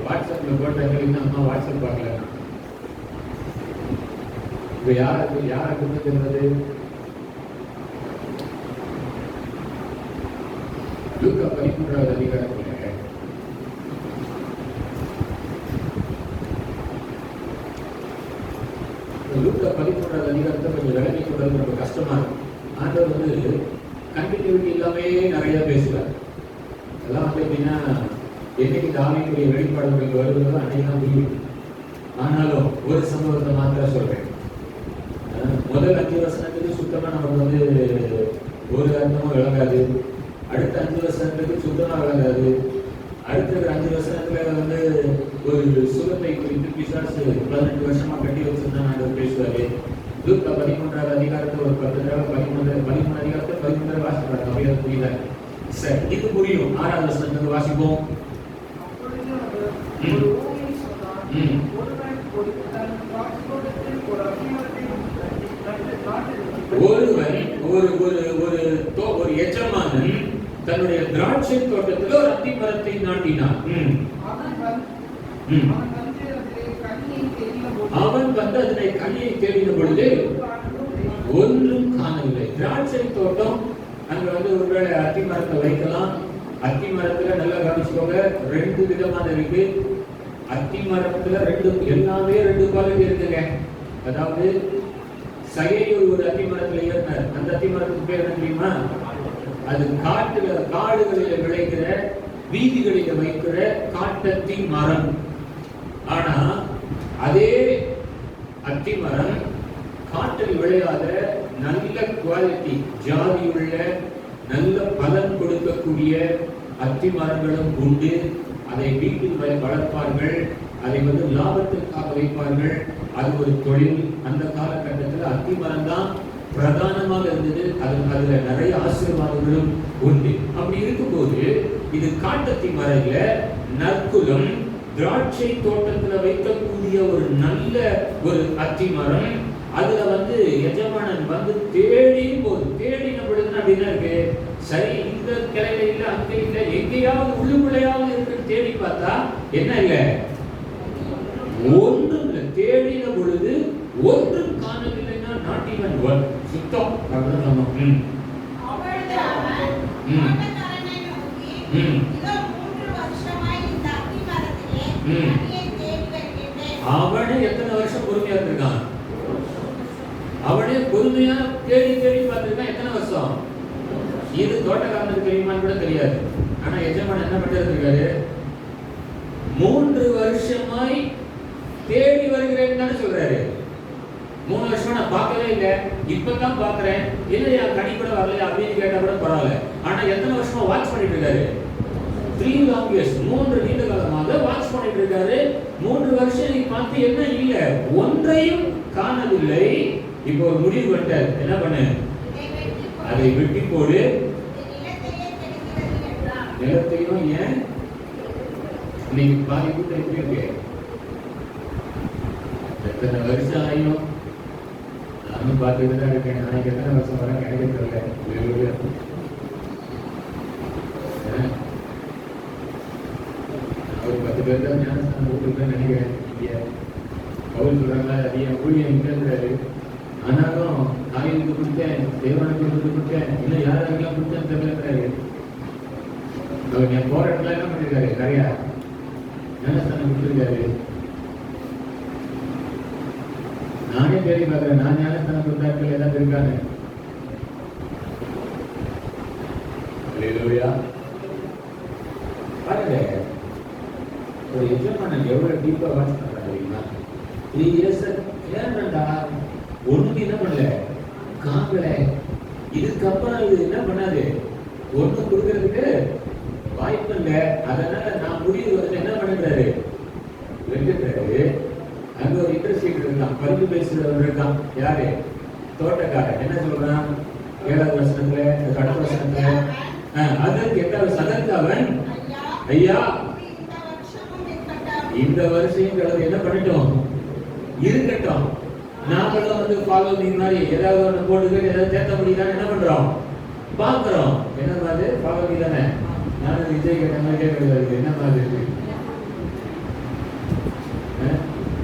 வாட்ஸ்அப்பில் போட்டேன், அம்மா வாட்ஸ்அப் பார்க்கல. இப்போ யாரை கொடுத்துருந்தது? லூக்கா 13வது அதிகாரத்தில் லூக்கா 13வது அதிகாரத்தை கொஞ்சம் விளக்கி கொண்டது ரொம்ப கஷ்டமா இருக்கும். ஆண்டவர் வந்து கண்டினியூட்டி இல்லாமே நிறைய பேசுவார். அதெல்லாம் வந்து எப்படின்னா என்னைக்கு தாவீதுடைய வெளிப்பாடுகளுக்கு வருவதோ அன்னைக்கு தான் முடியும். ஆனாலும் ஒரு சம்பவத்தை மாத்திரம் சொல்றேன். முதல் 5 வசனத்துக்கு சுத்தமா நமக்கு வந்து ஒரு அர்த்தமும் விளங்காது. அடுத்த 5 வசனத்துக்கு சுத்தமா விளங்காது. அடுத்த 5 வசனத்துல வந்து ஒரு சுகத்தை குறித்து பிசாசு 18 வருஷமா கட்டி வச்சிருந்தா நாங்கள் பேசுவாரு. லூக்கா 13வது அதிகாரத்தை ஒரு 10 தடவை 13 அதிகாரத்தை 13 தடவை வாசிக்கிறாங்க. அப்படியே புரியல. சரி, இது புரியும். 6வது வசனத்துக்கு வாசிப்போம். ஒரு எஜமானன் தன்னுடைய திராட்சை தோட்டத்தில் ஒரு அத்தி மரத்தை நாட்டினான். அவன் வந்து அதனை கனியை தேடின பொழுது ஒன்றும் காணவில்லை. திராட்சை தோட்டம் அங்க வந்து ஒருவேளை அத்தி மரத்தை வைக்கலாம். அத்தி மரத்துல நல்லா கவனிச்சுக்கோங்க, 2 விதமான இருக்கு. அத்தி மரத்துல எல்லாமே 2 குவாலிட்டி இருக்குங்க. அதாவது சகையூர் ஒரு அத்தி மரத்துல ஏறினார். அந்த அத்தி மரத்துக்கு பேர் என்ன தெரியுமா? அது காடுகளில் விளைகிற, வீதிகளில் வைக்கிற காட்டத்தி மரம். ஆனா அதே அத்தி மரம் காட்டில் விளையாத நல்ல குவாலிட்டி, ஜாதி உள்ள நல்ல பலன் கொடுக்கக்கூடிய அத்தி மரங்களும் உண்டு. அதை வீட்டில் வளர்ப்பார்கள். அதை வந்து லாபத்திற்காக வைப்பார்கள். அது ஒரு தொழில். அந்த காலகட்டத்தில் அத்தி மரம் தான் பிரதானமாக இருந்தது. அதுல நிறைய ஆசீர்வாதங்களும் உண்டு. அப்படி இருக்கும்போது இது காட்டத்தி மரத்துல நற்குலம் திராட்சை தோட்டத்துல வைக்கக்கூடிய ஒரு நல்ல ஒரு அத்தி மரம். அதுல எஜமானன் தேடின பொழுதுன்னு அப்படின்னா இருக்கு. சரி, இந்த கிளையில இல்ல, அங்க இல்ல, எங்கேயாவது உள்ளுக்குள்ளையாவது இருக்குன்னு தேடி பார்த்தா என்ன இல்ல, ஒன்றும் இல்லை. தேடின பொழுது ஒன்றும் காணவில்லைன்னா நாட் ஈவன் ஒன், சுத்தம் அப்படின்னு சொன்னோம். அவனே எத்தனை வருஷம் பொறுமையா இருந்திருக்கான்? அவனே பொறுமையா தேடி தேடி பார்த்திருக்கான். எத்தனை வருஷம்? இது தோட்டக்காரனுக்கு தெரியுமான்னு கூட தெரியாது. ஆனா எஜமான் என்ன பண்ணிட்டு இருக்காரு? 3 வருஷமாய் தேடி வருகிறேன்னு தானே சொல்றாரு. 3 வருஷமா நான் பார்க்கவே இல்லை, இப்பதான் பாக்குறேன், இல்லையா கனி கூட வரலையா அப்படின்னு கேட்டா கூட பரவாயில்ல. ஆனா எத்தனை வருஷமா வாட்ச் பண்ணிட்டு இருக்காரு? 3 long years, 3 நீண்ட காலமாக வாட்ச் பண்ணிட்டு இருக்காரு. 3 வருஷம் நீ பார்த்து என்ன இல்ல, ஒன்றையும் காணவில்லை. இப்போ ஒரு முடிவு பண்ணிட்டார். என்ன பண்ணு? அதை வெட்டி போடு. நிலத்தையும் ஏன் இன்னைக்கு பாதி கூட்டம் எப்படி இருக்கு? எத்தனை வருஷம் ஆயும் நானும் பார்த்துட்டு தான் இருக்கேன். நாளைக்கு எத்தனை வருஷம் வர கிடைக்க தெரியல. ஒரு 10 பேர் தான் ஞானஸ்தானம் போட்டுருக்கேன்னு நினைக்கிறேன். கவுல் சொல்றாங்களா, அது என் ஊழியம் இருக்கிறாரு. ஆனாலும் ஆயுளுக்கு கொடுத்தேன், தேவானுக்கு கொடுத்தேன், இன்னும் யாரெல்லாம் கொடுத்தேன்னு தெரியல. அவர் என் போற இடத்துல என்ன பண்ணிருக்காரு? நிறைய ஞானஸ்தானம் கொடுத்துருக்காரு. நானே தேடி பார்க்கிறேன், நான் ஞானஸ்தானம் கொடுத்தாக்கள் ஏதாவது இருக்காங்க. பாருங்க, ஒரு எஜமானன் எவ்வளவு டீப்பா வாட்ச் பண்றாங்க தெரியுமா? 3 years ஏன்டா ஒண்ணுக்கு என்ன பண்ணல, காங்கல. இதுக்கப்புறம் இது என்ன பண்ணாது, ஒண்ணு கொடுக்கறதுக்கு வாய்ப்பு இல்லை. அதனால நான் முடிவு என்ன பண்ணுறாரு, வெட்டுறாரு. அங்க ஒரு இன்ட்ரெஸ்ட் இருக்கான், பருப்பு பேசுறவர் இருக்கான். யாரு? தோட்டக்காரன். என்ன சொல்றான்? 7வது வசனத்துல, கடந்த வசனத்துல, அதற்கு 8வது சதற்கு அவன், ஐயா இந்த வருஷம் கடவுள் என்ன பண்ணிட்டோம், இருக்கட்டும், நாங்களும் ஃபாலோ மீ மாதிரி ஏதாவது ஒன்று போட்டுக்கிட்டு ஏதாவது சேர்த்த முடியுதான்னு என்ன பண்றோம், பாக்குறோம். என்ன மாதிரி ஃபாலோ மீ தானே. நானும் விஜய் கேட்ட மாதிரி கேட்கறது என்ன மாதிரி இருக்கு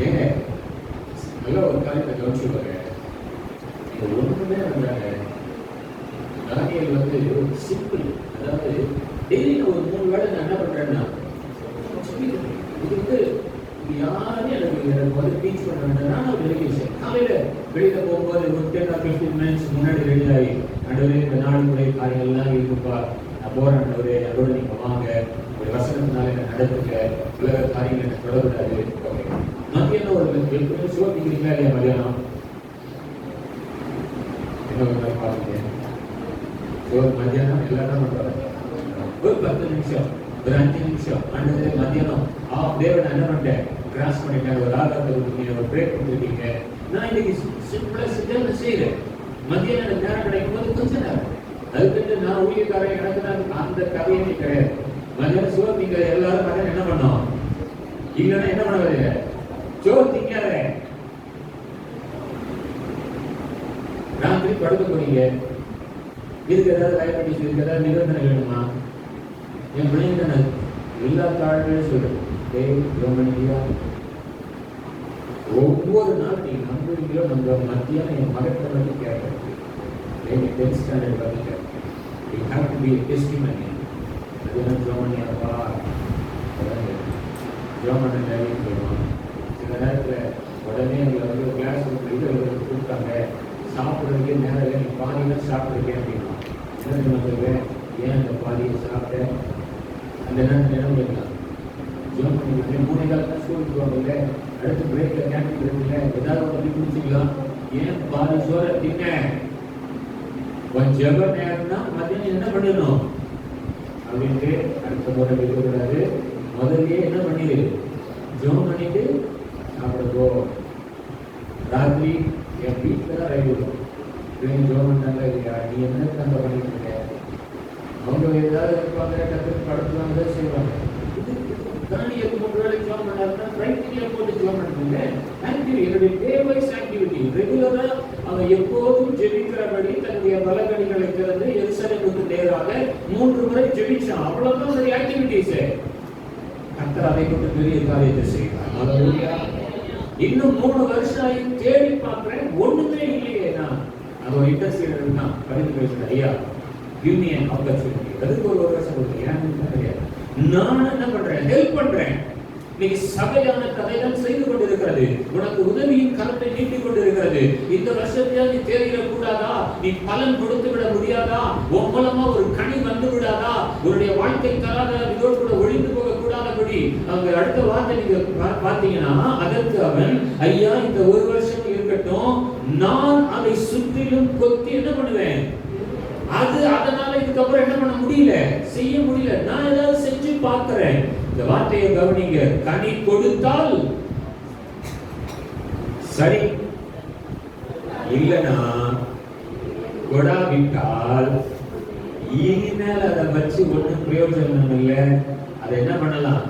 ஏங்க? நல்ல ஒரு காரியத்தை கவனிச்சுப்பாங்க. இது ஒண்ணுமே வந்தாங்க. Daniel simple. அதாவது டெய்லி ஒரு 3 வேளை நான் என்ன பண்றேன்னா, இது யாருமே எனக்கு டீச் பண்ண வேண்டாம். ஒரு டெலிகேஷன் காலையில வெளியில போகும்போது ஒரு 10 or 15 minutes முன்னாடி ரெடி ஆகி, ஆண்டவரே இந்த நாடுமுறை காரியங்கள்லாம் இருக்குப்பா, நான் போறேன் ஆண்டவரே, அதோட நீங்க வாங்க, ஒரு வசனத்தினால என்ன நடத்துங்க, உலக காரியங்கள் எனக்கு தொடக்கூடாது. மத்தியானம் ஒரு எப்பவுமே சோதிக்கிறீங்களா இல்லையா? மதியானம் என்ன ஒரு பாருங்க, மத்தியானம் எல்லாரும் பண்றாங்க. ஒரு 10 நிமிஷம், ஒரு 5 நிமிஷம் ஆண்டவரே மத்தியானம் ஆஃப் டே நான் என்ன பண்ணிட்டேன், கிராஸ் பண்ணிட்டேன். ஒரு ஆதாரத்தை கொடுத்தீங்க, ஒரு பிரேக் கொடுத்துருக்கீங்க. நான் இன்னைக்கு சிம்பிளா செஞ்சு செய்யறேன். மதியம் எனக்கு நேரம் கிடைக்கும் போது கொஞ்ச நேரம் அதுக்கு நான் ஊழியக்காரன், எனக்கு தான் அந்த கதையே நீ கிடையாது. மதியம் சோறு நீங்க எல்லாரும் மதியம் என்ன பண்ணோம், இல்லைன்னா என்ன பண்ண வரீங்க, சோறு திங்காத. ராத்திரி படுக்க போறீங்க, இதுக்கு ஏதாவது டயபெட்டிஸ், இதுக்கு ஏதாவது நிபந்தனை வேணுமா? என் பிள்ளைங்க நான் எல்லா தாழ்வையும் சொல்றேன். ஒவ்வொரு நாள் நீங்க நம்புறீங்களோ நம்ம மத்தியானம் என் மகத்தை பற்றி கேட்கறது, 10th standard பற்றி கேட்கறது. You have to be a testimony. அது என்ன ஜோமனியாப்பா, ஜோமனை டைரின்னு சொல்லுவாங்க. சில நேரத்தில் உடனே எங்களை கிளாஸ் இது கொடுத்தாங்க, சாப்பிட்றதுக்கே நேரம் இல்லை, நீ பாதியில் சாப்பிட்ருக்கேன் அப்படின்னா என்ன சொல்லுவேன், ஏன் அந்த பாதியை சாப்பிட்டேன், அந்த நேரத்தில் என்ன பண்ணிக்கலாம், ஜோம் பண்ணிக்கிட்டு 3 காலத்தில் ஸ்கூலுக்கு போகல, அடுத்து பிரேக்கில் கேன்டீன் இருக்குல்ல, ஏதாவது ஒன்று குடிச்சிக்கலாம். ஏன் பாதி சோறை தின்ன, ஜப நேரம்னா மத்தியானம் என்ன பண்ணிடணும் அப்படின்ட்டு அடுத்த முறை இருக்கக்கூடாது. முதல்ல என்ன பண்ணிடு, ஜோம் பண்ணிட்டு சாப்பிடுப்போ. ராத்திரி என் வீட்டில் தான் ரைடு வரும், ஜோம் பண்ணாங்க இல்லையா, நீ என்ன நம்ம பண்ணிட்டு இருக்க, அவங்க ஏதாவது இருப்பாங்க, டக்குனு படத்துலாம் செய்வாங்க. தானியத்துக்கு 3 வேளைக்கு 3 முறை ஜெபிச்சான். அவ்வளவுதான் ஒரு ஆக்டிவிட்டிஸ். கர்த்தர் அதை கொண்டு பெரிய காரியத்தை செய்வார். ஹalleluya. இன்னும் 3 வருஷம் ஆகி தேடி பார்க்கிறேன், ஒண்ணுமே இல்லையே. நான் அது ஒரு இன்டர்சியர் தான் பரிந்து பேசுறேன், ஐயா give me an opportunity. அதுக்கு ஒரு வருஷம் கொடுத்தேன். ஏன்னு தெரியாது. நான் என்ன பண்றேன்? ஹெல்ப் பண்றேன். இன்னைக்கு சபையான கதைதான் செய்து கொண்டிருக்கிறது. உனக்கு உதவியின் கரத்தை நீட்டிக் கொண்டிருக்கிறது. இந்த வருஷத்தையா நீ தேடிட கூடாதா? நீ பலன் கொடுத்து விட முடியாதா? உன் மூலமா ஒரு கனி வந்து விடாதா? உன்னுடைய வாழ்க்கை தராத இதோடு கூட ஒழிந்து போக கூடாதபடி அவங்க அடுத்த வார்த்தை நீங்க பாத்தீங்கன்னா, அதற்கு அவன், ஐயா இந்த ஒரு வருஷம் இருக்கட்டும், நான் அதை சுற்றிலும் கொத்தி என்ன பண்ணுவேன்? அதனால இதுக்கப்புறம் என்ன பண்ண முடியல, செய்ய முடியல, நான் ஏதாவது செஞ்சு பார்க்கிறேன். இந்த வார்த்தையை கவனிங்க. கனி கொடுத்தால் சரி, இல்லனா கொடாவிட்டால் இனிமேல் அதை வச்சு ஒன்றும் பிரயோஜனம் இல்லை. அதை என்ன பண்ணலாம்?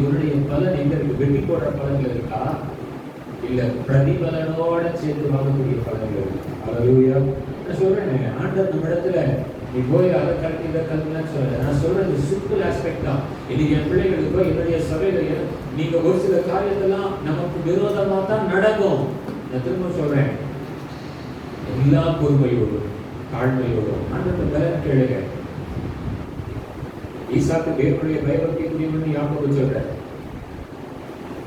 உன்னுடைய பலன் எங்க இருக்கு? வெட்டி போடுற பலன்கள் இருக்கா, இல்ல பிரதிபலனோட சேர்த்து வாங்கக்கூடிய பலன்கள் இருக்கு? ஹalleluya. நான் சொல்றேன், ஆண்டவர் நம்ம இடத்துல நீ போய் அதை கல்வி இதை கல்வின்னு சொல்லல. நான் சொல்றது சிம்பிள் ஆஸ்பெக்ட் தான். இன்னைக்கு என் பிள்ளைகளுக்கோ என்னுடைய சபையில நீங்க ஒரு சில காரியத்தெல்லாம் நமக்கு விரோதமா தான் நடக்கும். நான் திரும்ப சொல்றேன், எல்லா பொறுமையோடும் தாழ்மையோடும் ஆண்டவர் பலன் கேளுங்க. ஈசாக்கு தேவனுடைய பயபக்தி புரியணும்னு யாக்கோபு சொல்றேன்.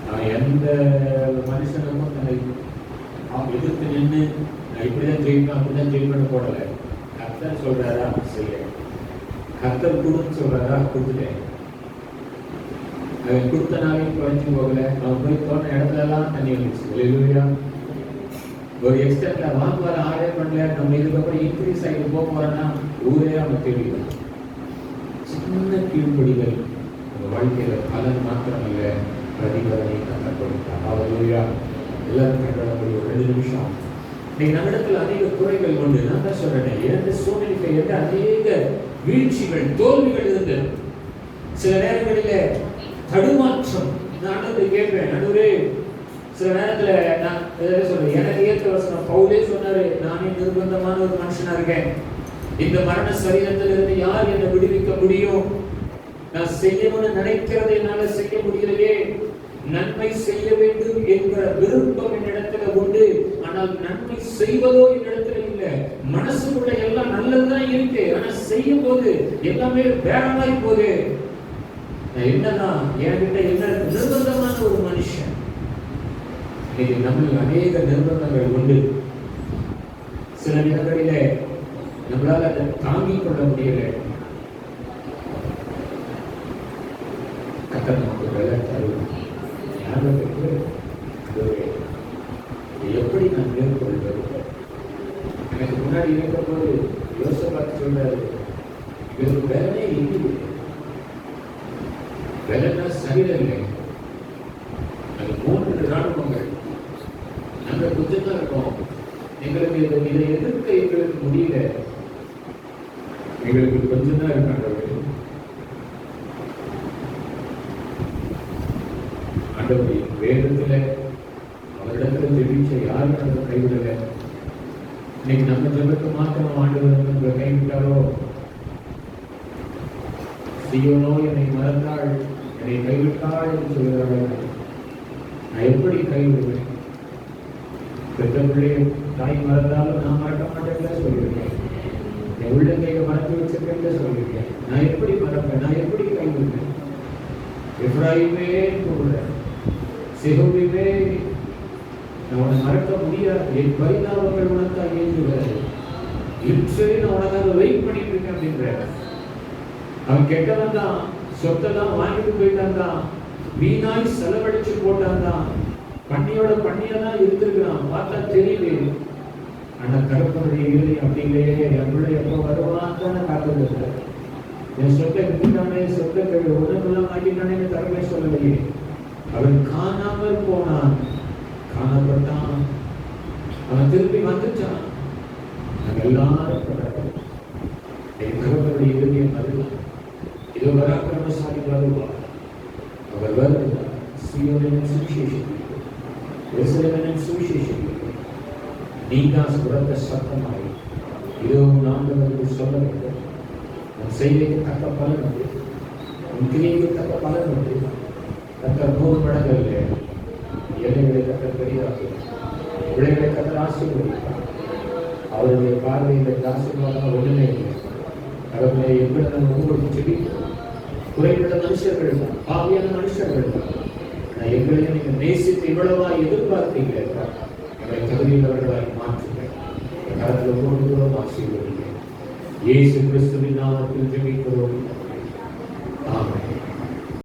நான் எந்த மனுஷனுக்கும் தன்னை எதிர்த்து நின்று நான் இப்படிதான் ஜெயிப்பேன் அப்படிதான் ஜெயிப்பேன்னு போடல. கர்த்தர் சொல்றாரா செய்ய, கர்த்தர் கொடுன்னு சொல்றாரா கொடுத்துட்டேன். அவன் கொடுத்தனாலே குறைஞ்சி போகல. அவன் போய் தோன்ற இடத்துல எல்லாம் தண்ணி வந்துச்சு. ஹalleluya. ஒரு எக்ஸ்டென்ட்ல வாங்குவார ஆர்டே பண்ணல, நம்ம இதுக்கப்புறம் இன்க்ரீஸ் ஆகிட்டு போக போறோம்னா ஊரே அவன் தேடிக்கலாம். சின்ன கீழ்ப்படிகள் நம்ம வாழ்க்கையில பலன் மாத்திரமல்ல, பிரதிபலனை கர்த்தர் கொடுத்தார். ஹalleluya. எல்லாரும் கண்டபடி ஒரு 2 நிமிஷம். இன்னைக்கு நம்மிடத்தில் அநேக குறைகள் உண்டு. நான் தான் சொல்றேன், இரண்டு சூழ்நிலைக்கு அநேக வீழ்ச்சிகள் தோல்விகள் இருந்தது. சில நேரங்களிலே தடுமாற்றம். நான் கேட்பேன், நடுவே சில நேரத்துல நான் சொல்றேன், எனக்கு ஏற்ற வசனம் பவுலே சொன்னாரு, நானே நிர்பந்தமான ஒரு மனுஷனா இருக்கேன். இந்த மரண சரீரத்தில் இருந்து யார் என்னை விடுவிக்க முடியும்? நான் செய்யணும்னு நினைக்கிறதை என்னால செய்ய முடியலையே. நன்மை செய்ய வேண்டும் என்கிற விருப்பம் என்னிடத்துல உண்டு, ஆனால் நன்மை செய்வதோ என்னிடத்துல இல்லை. மனசுக்குள்ள எல்லாம் நல்லதுதான் இருக்கு, ஆனா செய்யும் போது எல்லாமே வேறமாய் போகுது. என்னன்னா என்கிட்ட என்ன நிர்பந்தமான ஒரு மனுஷன். இன்னைக்கு நம்ம அநேக நிர்பந்தங்கள் உண்டு. சில நேரங்களிலே நம்மளால அதை தாங்கிக் கொள்ள முடியல. கர்த்தர் நமக்கு வேலை தருவோம். எப்படி நான் மேற்கொள்வது? எனக்கு முன்னாடி இருக்கும்போது யோசபாத் சொல்றாரு, இவருக்கு வேலையே இல்லை, வேலைன்னா சரியில்லை. அது 3 ராணுவங்கள், நாங்க கொஞ்சம் தான் இருக்கோம். எங்களுக்கு இதை எதிர்க்க எங்களுக்கு முடியல. எங்களுக்கு கொஞ்சம் தான் இருக்காங்க. வேதத்துல அவரிடத்துல ஜெபிச்ச யாரும் நம்ம கைவிடல. இன்னைக்கு நம்ம ஜெபத்தை மாத்திரம் ஆண்டவர் நம்மளை கைவிட்டாரோ? சீயோனோ என்னை மறந்தாள், என்னை கைவிட்டாள் என்று சொல்கிறார்கள். நான் எப்படி கைவிடுவேன்? பெற்ற பிள்ளையை தாய் மறந்தாலும் நான் மறக்க மாட்டேன் சொல்லியிருக்கேன். என் உள்ளங்கையை மறந்து வச்சிருக்கேன் சொல்லியிருக்கேன். நான் எப்படி மறப்பேன்? நான் எப்படி கைவிடுவேன்? எப்ராயிமே சொல்றேன், செகோவிவே நான் உன்னை மறக்க முடியாது. என் பரிதாபங்கள் உனக்காக ஏங்குகிறது. லிட்ரலி நான் உனக்காக வெயிட் பண்ணிட்டு இருக்கேன் அப்படின்ற. அவன் கெட்டவன் தான், சொத்தெல்லாம் வாங்கிட்டு போயிட்டான் தான், வீணாய் செலவழிச்சு போட்டான் தான், பண்ணியோட பண்ணியதான் இருந்திருக்கிறான். பார்த்தா தெரியுது. ஆனா கருப்பனுடைய இறுதி அப்படிங்களே, என் பிள்ளை எப்போ வருவான்னு தானே காத்துட்டு. என் சொத்தை விட்டுட்டானே, சொத்தை உடம்பெல்லாம் வாங்கிட்டானே தரவே சொல்லலையே. அவன் காணாமல் போனான், காணப்பட்டான், அவன் திருப்பி வந்துட்டான். நாங்கள் எல்லாரும் கருப்பனுடைய இறுதியம் அதுதான். இதோ பராக்கிரமசாலி வருவார், அவர் வருவார். சீயோனின் சுவிசேஷம், எருசலேமின் சுவிசேஷம், நீதான் சுரந்த சத்தமாய் இதோ நாங்கள் என்று சொல்ல வேண்டும். உன் செய்திக்கு தக்க பலன் உண்டு, உன் கிரியைக்கு தக்க பலன் உண்டு. கர்த்தர் 100 மடங்கு இல்லை, எல்லைகளை கர்த்தர் பெரிதாக்கும், விளைகளை கர்த்தர் ஆசீர்வதிப்பார். அவருடைய பார்வையில் ஆசீர்வாதம் ஒன்றுமே இல்லை. தகவலை எப்படி நம்ம உங்களுக்கு செபிக்கிறோம். குறைவுள்ள மனுஷர்கள் தான், பாவியான மனுஷர்கள் தான். ஆனால் எங்களையும் நீங்கள் நேசித்து இவ்வளவா எதிர்பார்த்தீங்க, எங்களை தகுதியுள்ளவர்களாய் மாற்றுங்க. கரத்தில் ஒவ்வொரு ஆசீர்வதிங்க. இயேசு கிறிஸ்துவின் நாமத்தில் ஜெபிக்கிறோம்.